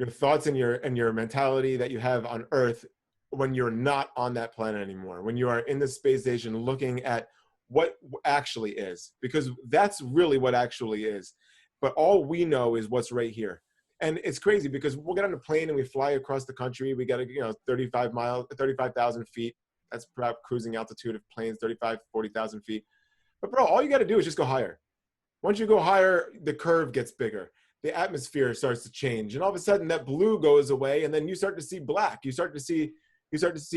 Speaker 2: thoughts and your mentality that you have on Earth when you're not on that planet anymore. When you are in the space station looking at what actually is, because that's really what actually is. But all we know is what's right here. And it's crazy because we'll get on a plane and we fly across the country. We got to, 35,000 feet. That's perhaps cruising altitude of planes, 40,000 feet. But bro, all you got to do is just go higher. Once you go higher, the curve gets bigger. The atmosphere starts to change. And all of a sudden that blue goes away and then you start to see black. You start to see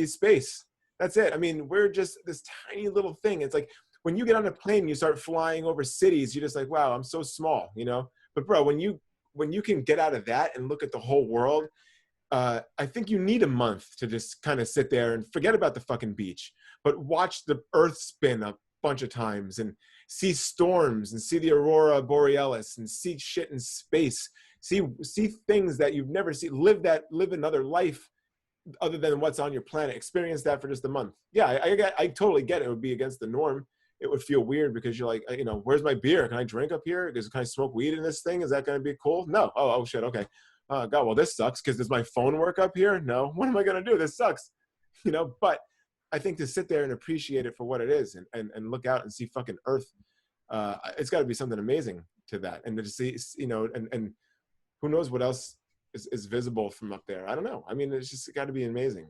Speaker 2: space. That's it. I mean, we're just this tiny little thing. It's like when you get on a plane, you start flying over cities. You're just like, wow, I'm so small, But bro, when you can get out of that and look at the whole world, I think you need a month to just kind of sit there and forget about the fucking beach, but watch the Earth spin a bunch of times and see storms and see the aurora borealis and see shit in space, see things that you've never seen, live another life other than what's on your planet, experience that for just a month. Yeah, I totally get it. It would be against the norm. It would feel weird because you're like, where's my beer? Can I drink up here? Can I smoke weed in this thing? Is that going to be cool? No. Oh shit. Okay. God, well, this sucks because does my phone work up here? No. What am I going to do? This sucks. But I think to sit there and appreciate it for what it is and look out and see fucking Earth, it's got to be something amazing to that. And to see, and who knows what else is visible from up there. I don't know. I mean, it's just got to be amazing.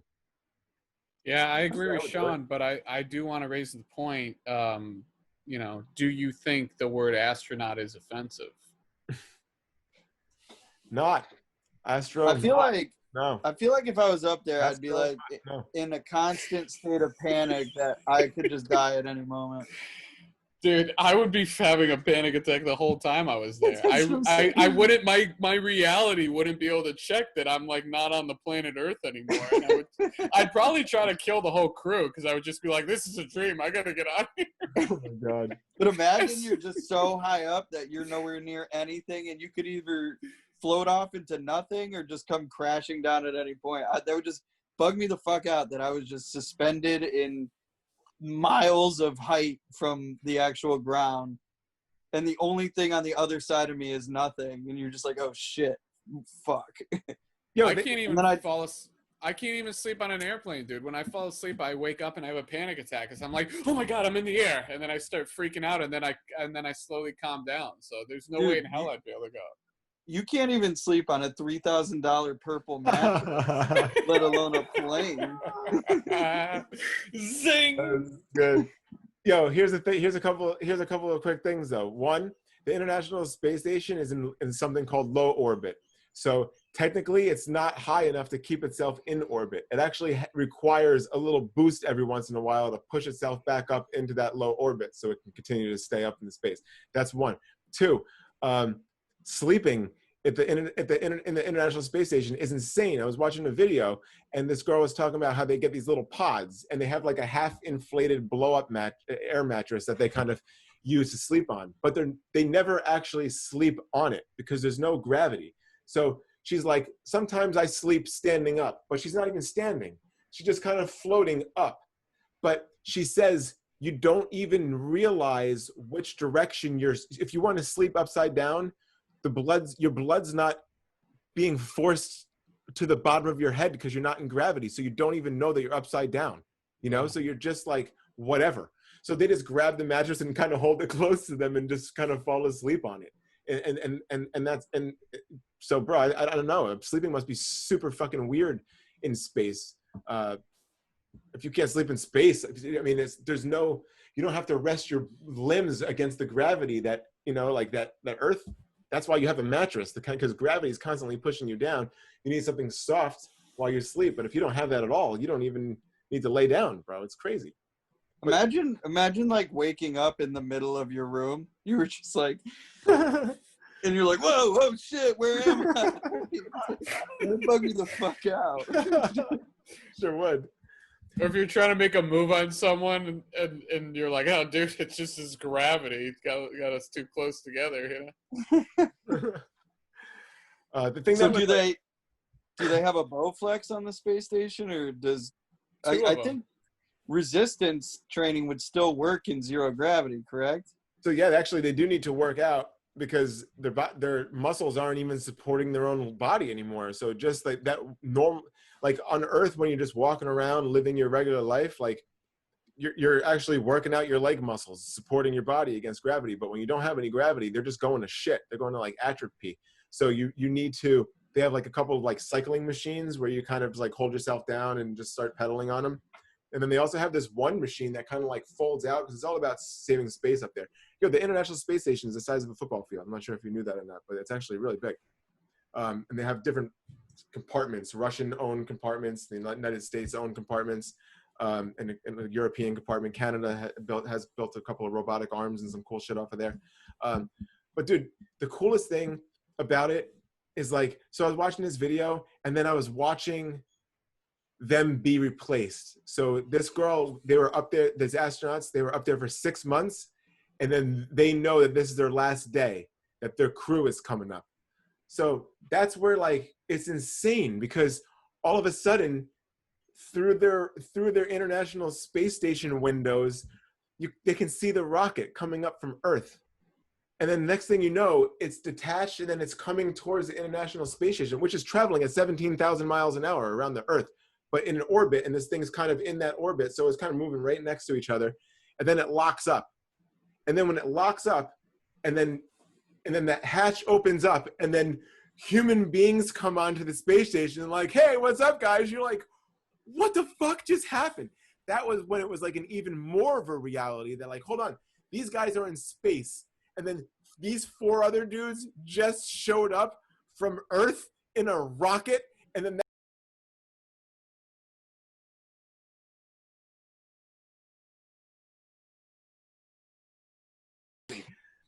Speaker 1: Yeah, I agree with Sean, but I do want to raise the point. Do you think the word astronaut is offensive?
Speaker 2: Not. Astro.
Speaker 3: I feel like
Speaker 2: no.
Speaker 3: I feel like if I was up there, I'd be like in a constant state of panic that I could just die at any moment.
Speaker 1: Dude, I would be having a panic attack the whole time I was there. I wouldn't, my reality wouldn't be able to check that I'm like not on the planet Earth anymore. And I'd probably try to kill the whole crew because I would just be like, this is a dream. I gotta get out of here.
Speaker 2: Oh my God.
Speaker 3: But imagine you're just so high up that you're nowhere near anything and you could either float off into nothing or just come crashing down at any point. That would just bug me the fuck out that I was just suspended in miles of height from the actual ground and the only thing on the other side of me is nothing and you're just like, oh shit, fuck.
Speaker 1: I can't even sleep on an airplane, dude. When I fall asleep, I wake up and I have a panic attack because I'm like, oh my God, I'm in the air, and then I start freaking out and then I slowly calm down. So there's no way in hell I'd be able to go.
Speaker 3: You can't even sleep on a $3,000 purple mattress, let alone a plane.
Speaker 1: Zing.
Speaker 2: That's good. Yo, here's the thing. Here's a couple of quick things though. One, the International Space Station is in something called low orbit. So technically, it's not high enough to keep itself in orbit. It actually requires a little boost every once in a while to push itself back up into that low orbit so it can continue to stay up in the space. That's one. Two. Sleeping in the International Space Station is insane. I was watching a video and this girl was talking about how they get these little pods and they have like a half inflated blow up air mattress that they kind of use to sleep on, but they never actually sleep on it because there's no gravity. So she's like, sometimes I sleep standing up, but she's not even standing. She's just kind of floating up. But she says you don't even realize which direction if you want to sleep upside down, your blood's not being forced to the bottom of your head because you're not in gravity. So you don't even know that you're upside down, so you're just like, whatever. So they just grab the mattress and kind of hold it close to them and just kind of fall asleep on it. And that's and so, bro, I don't know. Sleeping must be super fucking weird in space. If you can't sleep in space, I mean, there's no, you don't have to rest your limbs against the gravity that, you know, like that Earth. That's why you have a mattress, because gravity is constantly pushing you down. You need something soft while you sleep. But if you don't have that at all, you don't even need to lay down, bro. It's crazy.
Speaker 3: Imagine like waking up in the middle of your room. You were just like, and you're like, whoa, shit, where am I? Bug me the fuck out.
Speaker 2: Sure would.
Speaker 1: Or if you're trying to make a move on someone and you're like, oh, dude, it's just his gravity. It's got us too close together, you know?
Speaker 2: The thing
Speaker 3: So
Speaker 2: that
Speaker 3: do they have a Bowflex on the space station, or does
Speaker 1: Two
Speaker 3: I
Speaker 1: of 'em.
Speaker 3: think resistance training would still work in zero gravity, correct?
Speaker 2: So yeah, actually, they do need to work out because their muscles aren't even supporting their own body anymore. So just like that normal, like on Earth, when you're just walking around living your regular life, like you're actually working out your leg muscles, supporting your body against gravity. But when you don't have any gravity, they're just going to shit. They're going to like atrophy. So you need to. They have like a couple of like cycling machines where you kind of like hold yourself down and just start pedaling on them. And then they also have this one machine that kind of like folds out because it's all about saving space up there. You know, the International Space Station is the size of a football field. I'm not sure if you knew that or not, but it's actually really big. And they have different compartments, Russian-owned compartments, the United States-owned compartments, and a European compartment. Canada has built a couple of robotic arms and some cool shit off of there. But dude, the coolest thing about it is like, so I was watching this video and then I was watching them be replaced. So this girl, they were up there, these astronauts, they were up there for 6 months, and then they know that this is their last day, that their crew is coming up. So that's where like, it's insane because all of a sudden through their International Space Station windows, they can see the rocket coming up from Earth. And then next thing you know, it's detached and then it's coming towards the International Space Station, which is traveling at 17,000 miles an hour around the Earth, but in an orbit, and this thing's kind of in that orbit, so it's kind of moving right next to each other, and then it locks up. And then when it locks up, and then that hatch opens up, and then human beings come onto the space station and like, hey, what's up, guys? You're like, what the fuck just happened? That was when it was like an even more of a reality that like, hold on, these guys are in space. And then these 4 other dudes just showed up from Earth in a rocket. And then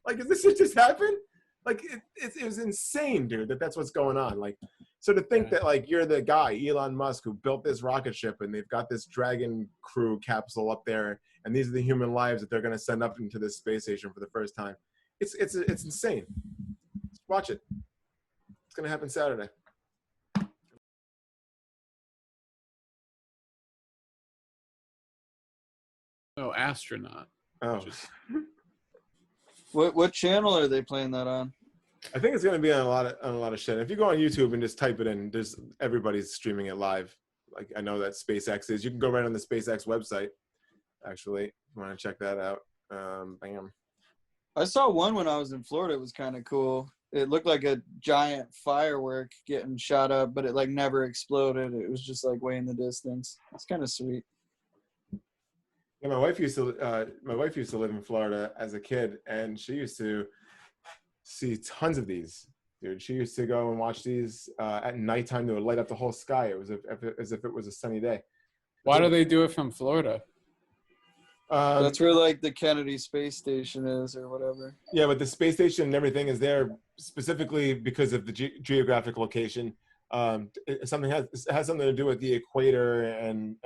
Speaker 2: like, is this shit just happened? Like, it was insane, dude, that's what's going on. Like, so to think that, like, you're the guy, Elon Musk, who built this rocket ship, and they've got this Dragon crew capsule up there, and these are the human lives that they're going to send up into this space station for the first time. It's insane. Watch it. It's going to happen Saturday.
Speaker 1: No, astronaut.
Speaker 2: Oh.
Speaker 3: What channel are they playing that on?
Speaker 2: I think it's going to be on a lot of shit. If you go on YouTube and just type it in, everybody's streaming it live. Like, I know that SpaceX is. You can go right on the SpaceX website, actually, if you want to check that out. Bam.
Speaker 3: I saw one when I was in Florida. It was kind of cool. It looked like a giant firework getting shot up, but it like never exploded. It was just like way in the distance. It's kind of sweet.
Speaker 2: Yeah, my wife used to live in Florida as a kid, and she used to see tons of these. Dude, she used to go and watch these at nighttime. They would light up the whole sky. It was as if it was a sunny day.
Speaker 1: Why do they do it from Florida?
Speaker 3: That's where like the Kennedy Space Station is or whatever.
Speaker 2: Yeah, but the space station and everything is there specifically because of the geographic location. It has something to do with the equator and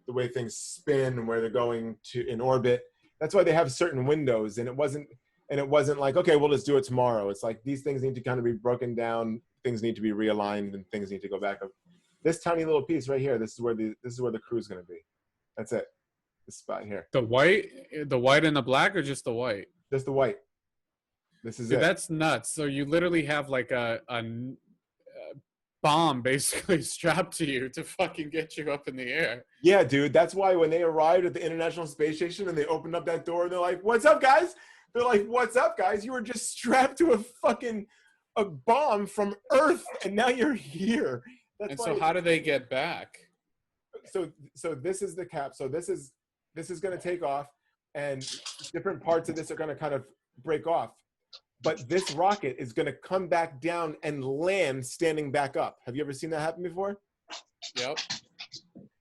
Speaker 2: the way things spin and where they're going to in orbit. That's why they have certain windows, and it wasn't like, okay, we'll just do it tomorrow. It's like these things need to kind of be broken down, things need to be realigned, and things need to go back up. This tiny little piece right here, this is where the crew is going to be. That's it. This spot here.
Speaker 1: The white and the black, or just the white?
Speaker 2: Just the white. This is
Speaker 1: Dude,
Speaker 2: it.
Speaker 1: that's nuts. So you literally have like a bomb basically strapped to you to fucking get you up in the air.
Speaker 2: Yeah, dude. That's why when they arrived at the International Space Station and they opened up that door, they're like, "What's up, guys?" They're like, "What's up, guys? You were just strapped to a bomb from Earth, and now you're here." That's
Speaker 1: And
Speaker 2: why,
Speaker 1: so how do they get back?
Speaker 2: so this is the cap. So this is going to take off, and different parts of this are going to kind of break off. But this rocket is going to come back down and land standing back up. Have you ever seen that happen before?
Speaker 1: Yep.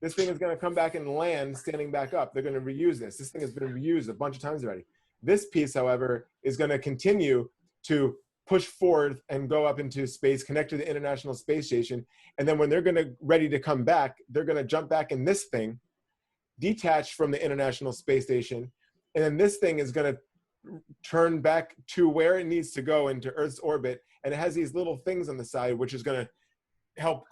Speaker 2: This thing is going to come back and land standing back up. They're going to reuse this. This thing has been reused a bunch of times already. This piece, however, is going to continue to push forward and go up into space, connect to the International Space Station. And then when they're ready to come back, they're going to jump back in this thing, detached from the International Space Station. And then this thing is going to turn back to where it needs to go into Earth's orbit. And it has these little things on the side, which is going to help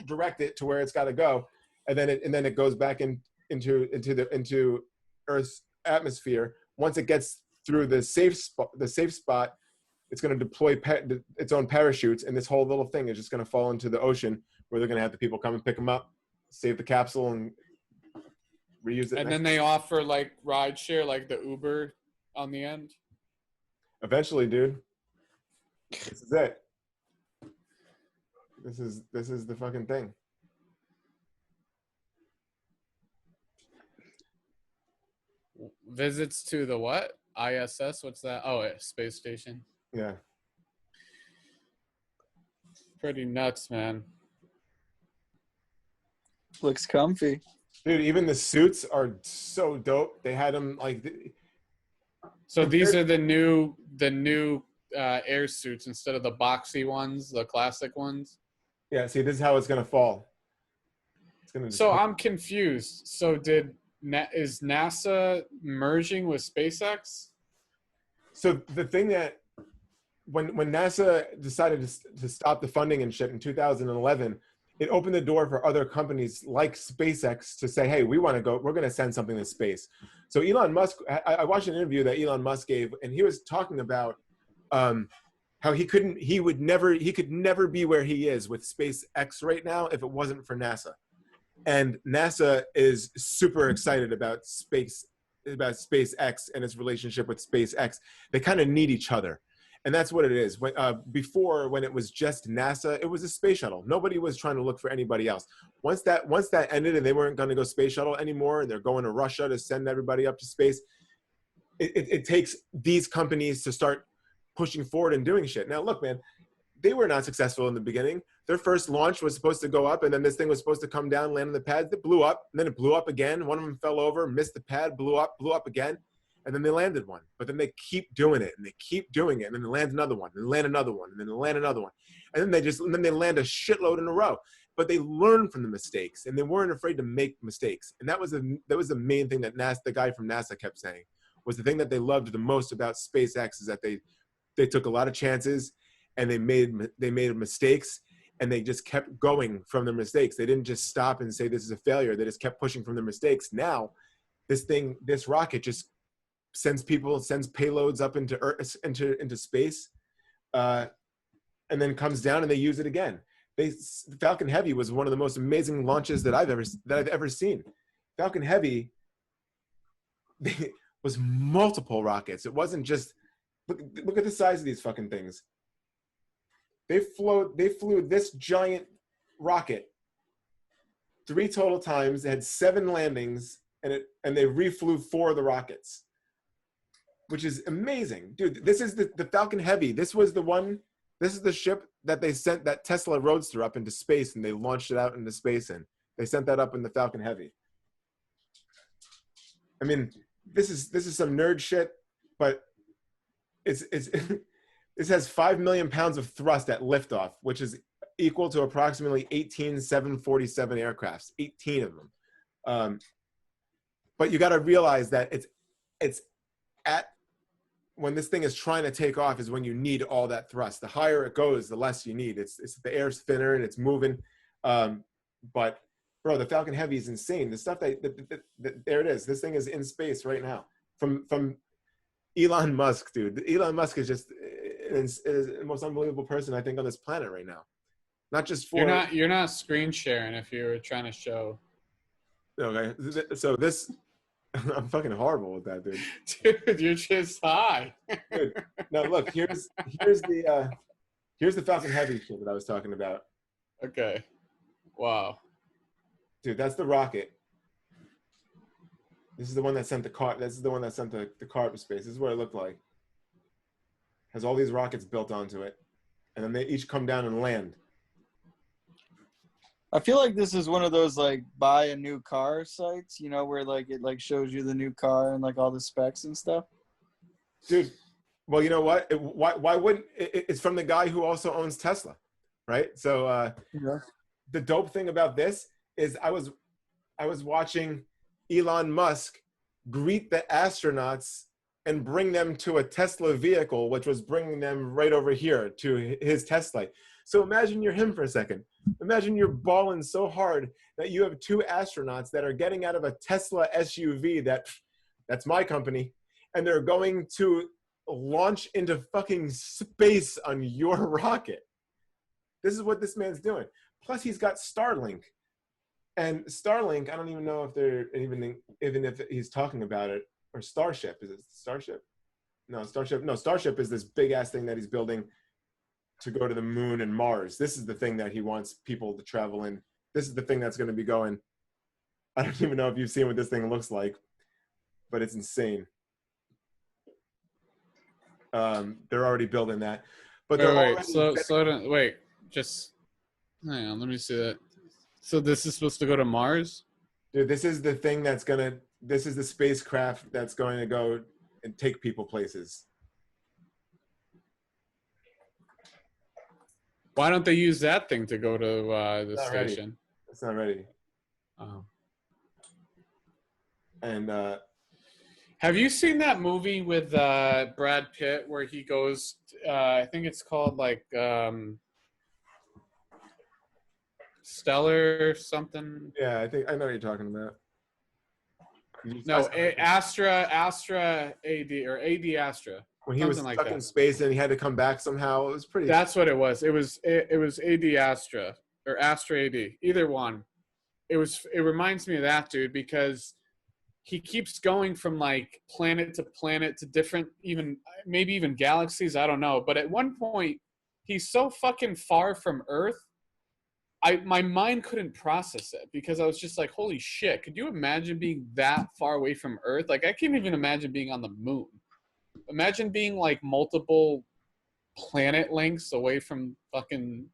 Speaker 2: direct it to where it's got to go. And then it goes back into Earth's atmosphere. Once it gets through the safe spot, it's going to deploy its own parachutes, and this whole little thing is just going to fall into the ocean, where they're going to have the people come and pick them up, save the capsule, and reuse it.
Speaker 1: And then they offer like ride share, like the Uber on the end.
Speaker 2: Eventually, dude. This is it. This is the fucking thing.
Speaker 1: Visits to the what? ISS? What's that? Oh, space station.
Speaker 2: Yeah.
Speaker 1: Pretty nuts, man.
Speaker 3: Looks comfy.
Speaker 2: Dude, even the suits are so dope. They had them like.
Speaker 1: So these are the new air suits instead of the boxy ones, the classic ones.
Speaker 2: Yeah. See, this is how it's gonna fall. It's gonna.
Speaker 1: So I'm confused. So is NASA merging with SpaceX?
Speaker 2: So the thing that when NASA decided to stop the funding and shit in 2011, it opened the door for other companies like SpaceX to say, hey, we're going to send something to space. So Elon Musk, I watched an interview that Elon Musk gave, and he was talking about how he could never be where he is with SpaceX right now if it wasn't for NASA. And NASA is super excited about SpaceX and its relationship with SpaceX. They kind of need each other. And that's what it is. Before, when it was just NASA, it was a space shuttle. Nobody was trying to look for anybody else. Once that ended and they weren't going to go space shuttle anymore, and they're going to Russia to send everybody up to space, it takes these companies to start pushing forward and doing shit. Now, look, man, they were not successful in the beginning. Their first launch was supposed to go up, and then this thing was supposed to come down, land on the pad. It blew up, and then it blew up again. One of them fell over, missed the pad, blew up again. And then they landed one, but then they keep doing it, and they keep doing it, and then they land another one, and they land another one, and then they land another one, and then they land a shitload in a row. But they learn from the mistakes, and they weren't afraid to make mistakes. And that was the main thing that the guy from NASA kept saying, was the thing that they loved the most about SpaceX is that they took a lot of chances, and they made mistakes, and they just kept going from their mistakes. They didn't just stop and say this is a failure. They just kept pushing from their mistakes. Now, this rocket just sends payloads up into Earth, into space, and then comes down and they use it again. Falcon Heavy was one of the most amazing launches that I've ever seen. Falcon Heavy was multiple rockets. It wasn't just look at the size of these fucking things. They flew this giant rocket 3 total times. They had 7 landings, and they reflew 4 of the rockets, which is amazing. Dude, this is the Falcon Heavy. This is the ship that they sent that Tesla Roadster up into space, and they launched it out into space, and they sent that up in the Falcon Heavy. I mean, this is some nerd shit, but it's this has 5 million pounds of thrust at liftoff, which is equal to approximately 18 747 aircrafts, 18 of them. But you got to realize that it's at when this thing is trying to take off is when you need all that thrust. The higher it goes, the less you need. It's the air's thinner and it's moving. But bro, the Falcon Heavy is insane. The stuff that there it is. This thing is in space right now from Elon Musk, dude. Elon Musk is just is the most unbelievable person I think on this planet right now. Not just for
Speaker 1: you're not screen sharing if you were trying to show.
Speaker 2: Okay, so this I'm fucking horrible with that, dude.
Speaker 1: Dude, you're just high.
Speaker 2: Dude, now look, here's the Falcon Heavy shit that I was talking about.
Speaker 1: Okay. Wow.
Speaker 2: Dude, that's the rocket. This is the one that sent the car. This is the one that sent the car to space. This is what it looked like. Has all these rockets built onto it, and then they each come down and land.
Speaker 3: I feel like this is one of those like buy a new car sites, you know, where like it like shows you the new car and like all the specs and stuff.
Speaker 2: Dude, well, you know what? Why wouldn't it's from the guy who also owns Tesla, right? So
Speaker 3: Yeah.
Speaker 2: the dope thing about this is I was watching Elon Musk greet the astronauts and bring them to a Tesla vehicle, which was bringing them right over here to his test site. So imagine you're him for a second. Imagine you're balling so hard that you have two astronauts that are getting out of a Tesla SUV that's my company, and they're going to launch into fucking space on your rocket. This is what this man's doing. Plus, he's got Starlink. And Starlink, I don't even know if they're even if he's talking about it, or Starship. Is it Starship? No, Starship. No, Starship is this big ass thing that he's building to go to the moon and Mars. This is the thing that he wants people to travel in. This is the thing that's going to be going. I don't even know if you've seen what this thing looks like, but it's insane. They're already building that. But
Speaker 1: Wait, just hang on. Let me see that. So this is supposed to go to Mars?
Speaker 2: Dude, this is the thing this is the spacecraft that's going to go and take people places.
Speaker 1: Why don't they use that thing to go to the
Speaker 2: Ready.
Speaker 1: station?
Speaker 2: It's not ready.
Speaker 1: Oh.
Speaker 2: And
Speaker 1: Have you seen that movie with Brad Pitt where he goes? I think it's called like Stellar something.
Speaker 2: yeah, I think I know what you're talking about.
Speaker 1: No, Astra AD or AD Astra.
Speaker 2: When he was
Speaker 1: something like
Speaker 2: stuck
Speaker 1: that.
Speaker 2: in space and he had to come back somehow, it was pretty.
Speaker 1: That's what it was. It was AD Astra or Astra AD. Either one. It reminds me of that dude because he keeps going from like planet to different, maybe even galaxies. I don't know. But at one point, he's so fucking far from Earth. My mind couldn't process it because I was just like, holy shit, could you imagine being that far away from Earth? Like, I can't even imagine being on the moon. Imagine being like multiple planet lengths away from fucking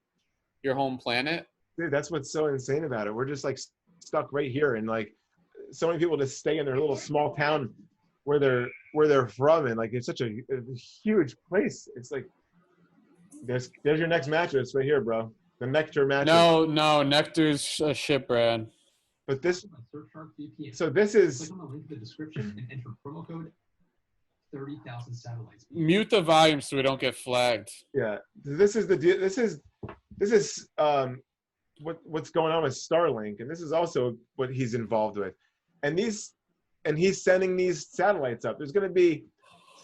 Speaker 1: your home planet.
Speaker 2: Dude, that's what's so insane about it. We're just like stuck right here, and like so many people just stay in their little small town where they're from, and like it's such a huge place. It's like there's your next mattress right here, bro. The Nectar mattress.
Speaker 1: No, Nectar's a shit brand.
Speaker 2: But this,
Speaker 5: Surfshark VPN.
Speaker 2: so this is
Speaker 5: Click on the link in the description and enter promo code 30,000 satellites.
Speaker 1: Mute the volume so we don't get flagged.
Speaker 2: yeah. This is the deal. This is what's going on with Starlink, and this is also what he's involved with, and he's sending these satellites up. There's going to be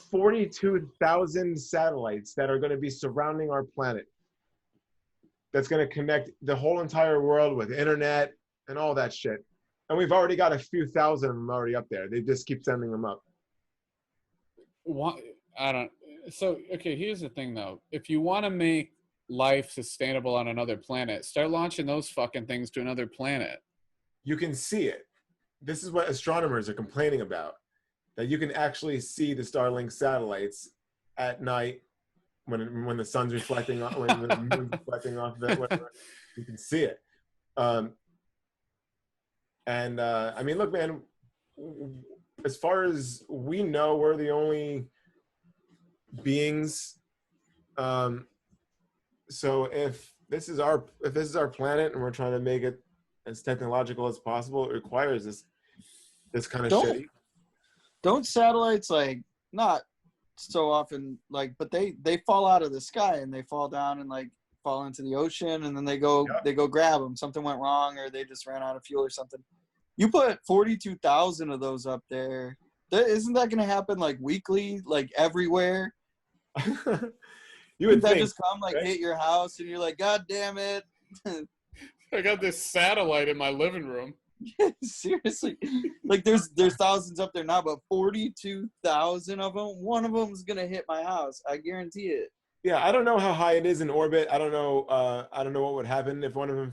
Speaker 2: 42,000 satellites that are going to be surrounding our planet. That's going to connect the whole entire world with internet and all that shit. And we've already got a few thousand of them already up there. They just keep sending them up.
Speaker 1: So, okay, here's the thing, though. If you want to make life sustainable on another planet, start launching those fucking things to another planet.
Speaker 2: You can see it. This is what astronomers are complaining about, that you can actually see the Starlink satellites at night when the sun's reflecting off, when the moon's reflecting off of it, whatever, you can see it. I mean, look, man, as far as we know, we're the only beings. So if this is our planet and we're trying to make it as technological as possible, it requires this kind of shit.
Speaker 3: Don't satellites like not so often like, but they fall out of the sky and they fall down and like fall into the ocean, and then they go grab them. Something went wrong, or they just ran out of fuel or something. You put 42,000 of those up there. Isn't that going to happen like weekly, like everywhere?
Speaker 2: You would think,
Speaker 3: just come like, right? Hit your house, and you're like, God damn it!
Speaker 1: I got this satellite in my living room.
Speaker 3: Seriously, like there's thousands up there now, but 42,000 of them, one of them is gonna hit my house. I guarantee it.
Speaker 2: Yeah, I don't know how high it is in orbit. I don't know. I don't know what would happen if one of them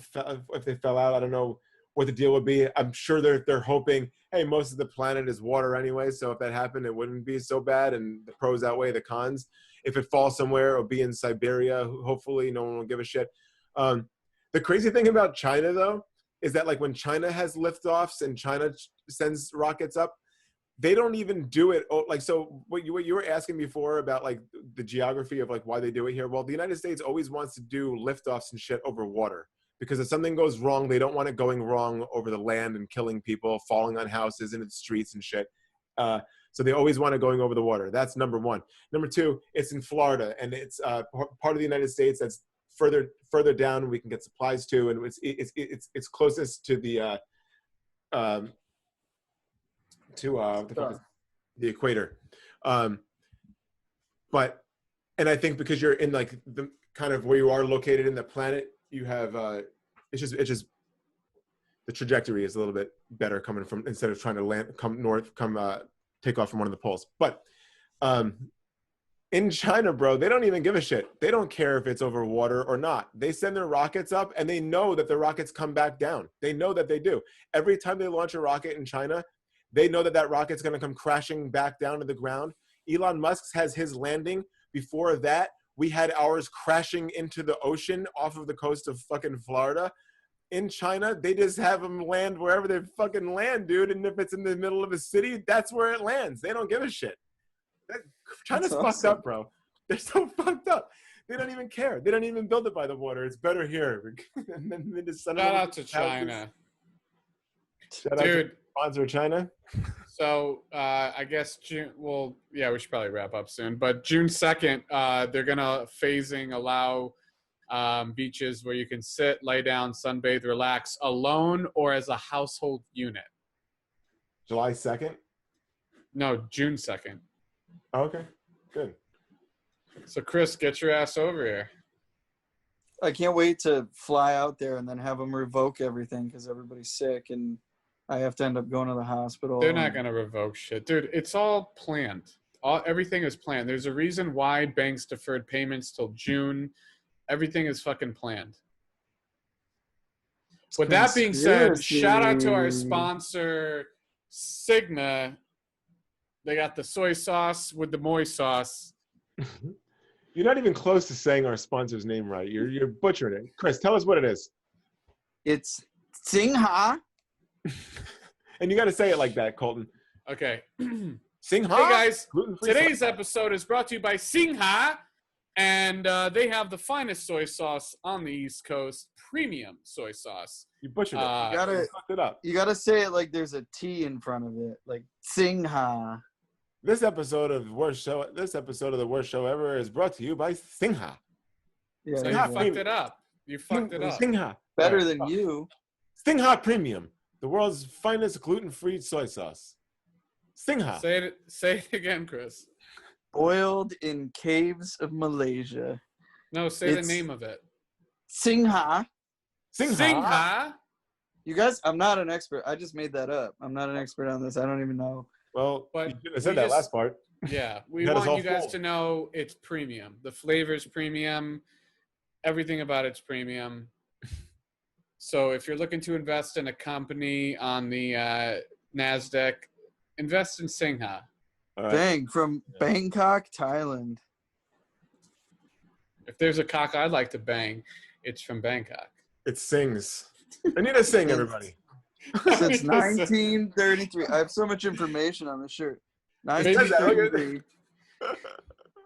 Speaker 2: if they fell out. I don't know what the deal would be. I'm sure they're hoping. Hey, most of the planet is water anyway, so if that happened, it wouldn't be so bad, and the pros outweigh the cons. If it falls somewhere, it'll be in Siberia. Hopefully, no one will give a shit. The crazy thing about China, though, is that like when China has liftoffs and China sends rockets up, they don't even do it. Like, so what you were asking before about like the geography of like why they do it here. Well, the United States always wants to do liftoffs and shit over water because if something goes wrong, they don't want it going wrong over the land and killing people, falling on houses into the streets and shit. So they always want it going over the water. That's number one. Number two, it's in Florida and it's part of the United States that's further down we can get supplies to, and it's closest to the the equator. But I think because you're in like the kind of where you are located in the planet, you have it's just the trajectory is a little bit better coming from instead of trying to come north, take off from one of the poles. But in China, bro, they don't even give a shit. They don't care if it's over water or not. They send their rockets up and they know that the rockets come back down. They know that they do. Every time they launch a rocket in China, they know that rocket's going to come crashing back down to the ground. Elon Musk has his landing. Before that, we had ours crashing into the ocean off of the coast of fucking Florida. In China, they just have them land wherever they fucking land, dude. And if it's in the middle of a city, that's where it lands. They don't give a shit. China's fucked up, bro. They're so fucked up. They don't even care. They don't even build it by the water. It's better here. And then they just
Speaker 1: Shout out to China.
Speaker 2: Shout out to sponsor China.
Speaker 1: So I guess June. Well, yeah, we should probably wrap up soon. But June 2nd, they're gonna allow beaches where you can sit, lay down, sunbathe, relax alone or as a household unit.
Speaker 2: July 2nd?
Speaker 1: No, June 2nd.
Speaker 2: Oh, okay, good.
Speaker 1: So Chris, get your ass over here.
Speaker 3: I can't wait to fly out there and then have them revoke everything because everybody's sick and I have to end up going to the hospital.
Speaker 1: They're not going to revoke shit. Dude, it's all planned. Everything is planned. There's a reason why banks deferred payments till June. Everything is fucking planned. With that being said, shout out to our sponsor, Cigna. They got the soy sauce with the moist sauce.
Speaker 2: You're not even close to saying our sponsor's name right. You're butchering it. Chris, tell us what it is.
Speaker 3: It's Singha.
Speaker 2: And you got to say it like that, Colton.
Speaker 1: Okay.
Speaker 2: Singha.
Speaker 1: Hey guys,
Speaker 2: Gluten-free
Speaker 1: today's
Speaker 2: sauce.
Speaker 1: episode is brought to you by Singha, and they have the finest soy sauce on the East Coast, premium soy sauce.
Speaker 2: You butchered it.
Speaker 3: You
Speaker 2: fucked it up.
Speaker 3: You gotta say it like there's a T in front of it, like Singha.
Speaker 2: This episode of the worst show ever is brought to you by Singha.
Speaker 3: Yeah,
Speaker 1: So you
Speaker 2: Singha
Speaker 1: fucked it up. You fucked it up.
Speaker 2: Singha.
Speaker 3: better than you.
Speaker 2: Singha Premium, the world's finest gluten-free soy sauce. Singha.
Speaker 1: Say it again, Chris.
Speaker 3: Boiled in caves of Malaysia.
Speaker 1: No, say the name of it.
Speaker 3: Singha.
Speaker 1: Singha.
Speaker 3: You guys, I'm not an expert. I just made that up. I'm not an expert on this. I don't even know.
Speaker 2: Well,
Speaker 1: But
Speaker 2: you shouldn't have said that last part.
Speaker 1: Yeah, we
Speaker 2: Had us
Speaker 1: want
Speaker 2: all
Speaker 1: you guys
Speaker 2: fooled.
Speaker 1: to know it's premium. The flavor's premium. Everything about it's premium. So if you're looking to invest in a company on the NASDAQ, invest in Singha.
Speaker 2: All right.
Speaker 3: Bang, from Bangkok, Thailand.
Speaker 1: If there's a cock I'd like to bang, it's from Bangkok.
Speaker 2: It sings. I need to sing, everybody.
Speaker 3: Since 1933. I have so much information on this shirt.
Speaker 2: Maybe-
Speaker 3: 1933.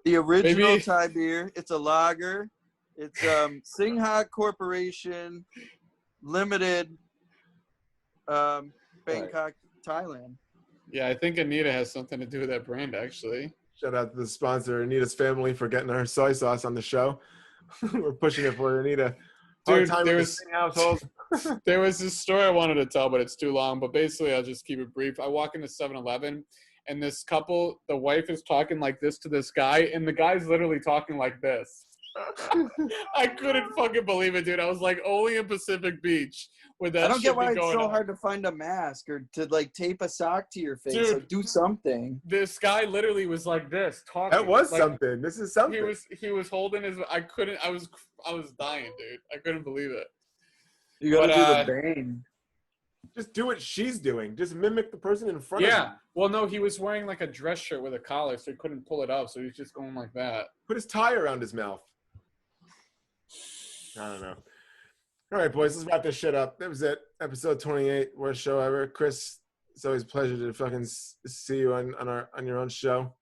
Speaker 3: The original
Speaker 1: Maybe-
Speaker 3: Thai beer. It's a lager. It's Singha Corporation Limited, Bangkok, Thailand.
Speaker 1: Yeah, I think Anita has something to do with that brand, actually.
Speaker 2: Shout out to the sponsor, Anita's family, for getting her soy sauce on the show. We're pushing it for Anita. Hard
Speaker 1: Dude,
Speaker 2: time in the
Speaker 1: there's-
Speaker 2: Singh household.
Speaker 1: There was this story I wanted to tell, but it's too long. But basically, I'll just keep it brief. I walk into 7-Eleven, and this couple, the wife is talking like this to this guy, and the guy's literally talking like this. I couldn't fucking believe it, dude. I was like, only in Pacific Beach would that
Speaker 3: I don't
Speaker 1: shit
Speaker 3: get why
Speaker 1: be
Speaker 3: it's
Speaker 1: going
Speaker 3: so
Speaker 1: on.
Speaker 3: hard to find a mask or to like tape a sock to your face.
Speaker 1: Dude.
Speaker 3: Like, do something.
Speaker 1: This guy literally was like this, talking.
Speaker 2: That was
Speaker 1: like,
Speaker 2: something. This is something.
Speaker 1: He was holding his. I was dying, dude. I couldn't believe it.
Speaker 3: You gotta
Speaker 1: But,
Speaker 3: do the Bane.
Speaker 2: Just do what she's doing. Just mimic the person in front of
Speaker 1: Yeah.
Speaker 2: you.
Speaker 1: Well, no, he was wearing like a dress shirt with a collar, so he couldn't pull it up. So he was just going like that.
Speaker 2: Put his tie around his mouth. I don't know. All right, boys, let's wrap this shit up. That was it. Episode 28, worst show ever. Chris, it's always a pleasure to fucking see you on your own show.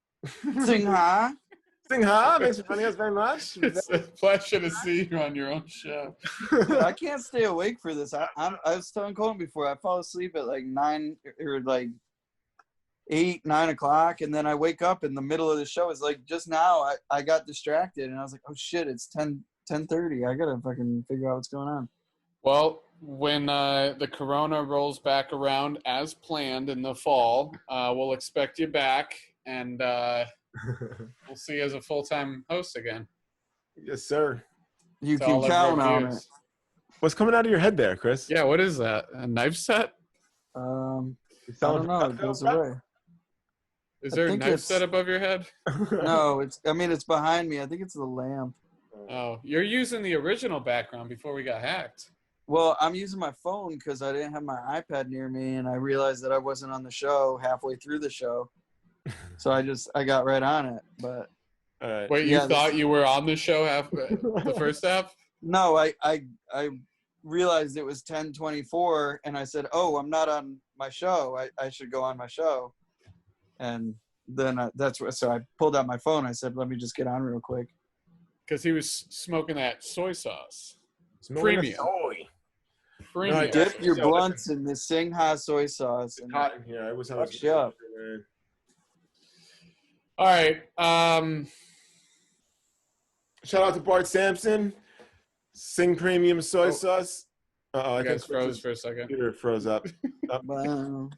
Speaker 3: Sing ha.
Speaker 2: Sing ha. Thanks for joining us very much.
Speaker 1: It's a pleasure to see you on your own show.
Speaker 3: Dude, I can't stay awake for this. I was telling Colton before, I fall asleep at like 9 or like 8, 9 o'clock, and then I wake up in the middle of the show. It's like just now I got distracted, and I was like, oh shit, it's 10:30. I gotta fucking figure out what's going on.
Speaker 1: Well, when the corona rolls back around as planned in the fall, we'll expect you back, and we'll see you as a full-time host again.
Speaker 2: Yes, sir.
Speaker 3: You
Speaker 1: To all
Speaker 3: can
Speaker 1: of our
Speaker 3: count on it.
Speaker 1: viewers.
Speaker 2: What's coming out of your head there, Chris?
Speaker 1: Yeah, what is that? A knife set?
Speaker 2: You
Speaker 3: I
Speaker 2: selling
Speaker 3: don't know. It goes away.
Speaker 1: Is
Speaker 3: I
Speaker 1: there a
Speaker 3: think
Speaker 1: knife
Speaker 3: it's-
Speaker 1: set above your head?
Speaker 3: No, it's behind me. I think it's the lamp.
Speaker 1: Oh, you're using the original background before we got hacked.
Speaker 3: Well, I'm using my phone because I didn't have my iPad near me, and I realized that I wasn't on the show halfway through the show. So I got right on it. But
Speaker 2: All right.
Speaker 1: Wait, you
Speaker 3: Yeah,
Speaker 1: thought you were on the show the first half?
Speaker 3: no, I realized it was 10:24, and I said, "Oh, I'm not on my show. I should go on my show." And then so I pulled out my phone. I said, "Let me just get on real quick."
Speaker 1: Because he was smoking that soy sauce.
Speaker 2: Smoking a
Speaker 1: Premium.
Speaker 2: soy.
Speaker 1: Premium.
Speaker 2: No,
Speaker 3: Dip your
Speaker 2: Yeah,
Speaker 3: blunts in the Sing Ha soy sauce.
Speaker 2: It's
Speaker 3: And
Speaker 2: hot in here. I was having
Speaker 3: Fuck you up.
Speaker 1: All right.
Speaker 2: Shout out to Bart Sampson. Sing Premium Soy
Speaker 1: Oh.
Speaker 2: Sauce. I
Speaker 1: You
Speaker 2: think
Speaker 1: guys froze for a second.
Speaker 2: computer froze up.
Speaker 3: Wow.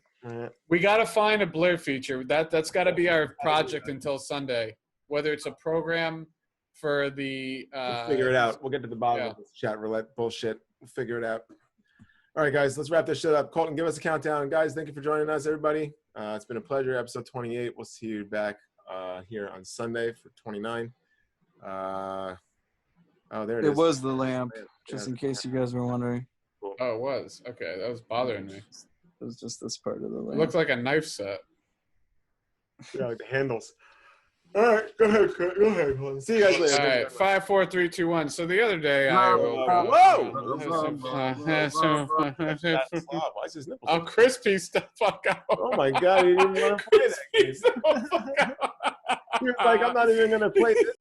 Speaker 1: We got to find a Blur feature. That's got to be our project until Sunday. Whether it's a program for the
Speaker 2: We'll figure it out. We'll get to the bottom
Speaker 1: yeah.
Speaker 2: of this chat roulette bullshit. We'll figure it out. All right, guys, let's wrap this shit up. Colton, give us a countdown. Guys, thank you for joining us, everybody. It's been a pleasure. Episode 28. We'll see you back here on Sunday for 29. Oh, there it is.
Speaker 3: It was the lamp, just
Speaker 2: Yeah.
Speaker 3: in case you guys were wondering.
Speaker 1: Oh, it was. Okay, that was bothering me.
Speaker 3: It was just this part of the
Speaker 1: It
Speaker 3: lamp.
Speaker 1: looked like a knife set.
Speaker 2: Yeah, like the handles. All right, go ahead, Chris. Go ahead. Colton. See you guys later.
Speaker 1: All right, 5, 4, 3, 2, 1. So the other day, I will.
Speaker 2: Why is his nipple?
Speaker 1: Oh, crispy stuff. Fuck out.
Speaker 2: Oh my god, you didn't even want to play that game.
Speaker 1: Crispy stuff. Fuck out.
Speaker 2: You're like, I'm not even gonna play this.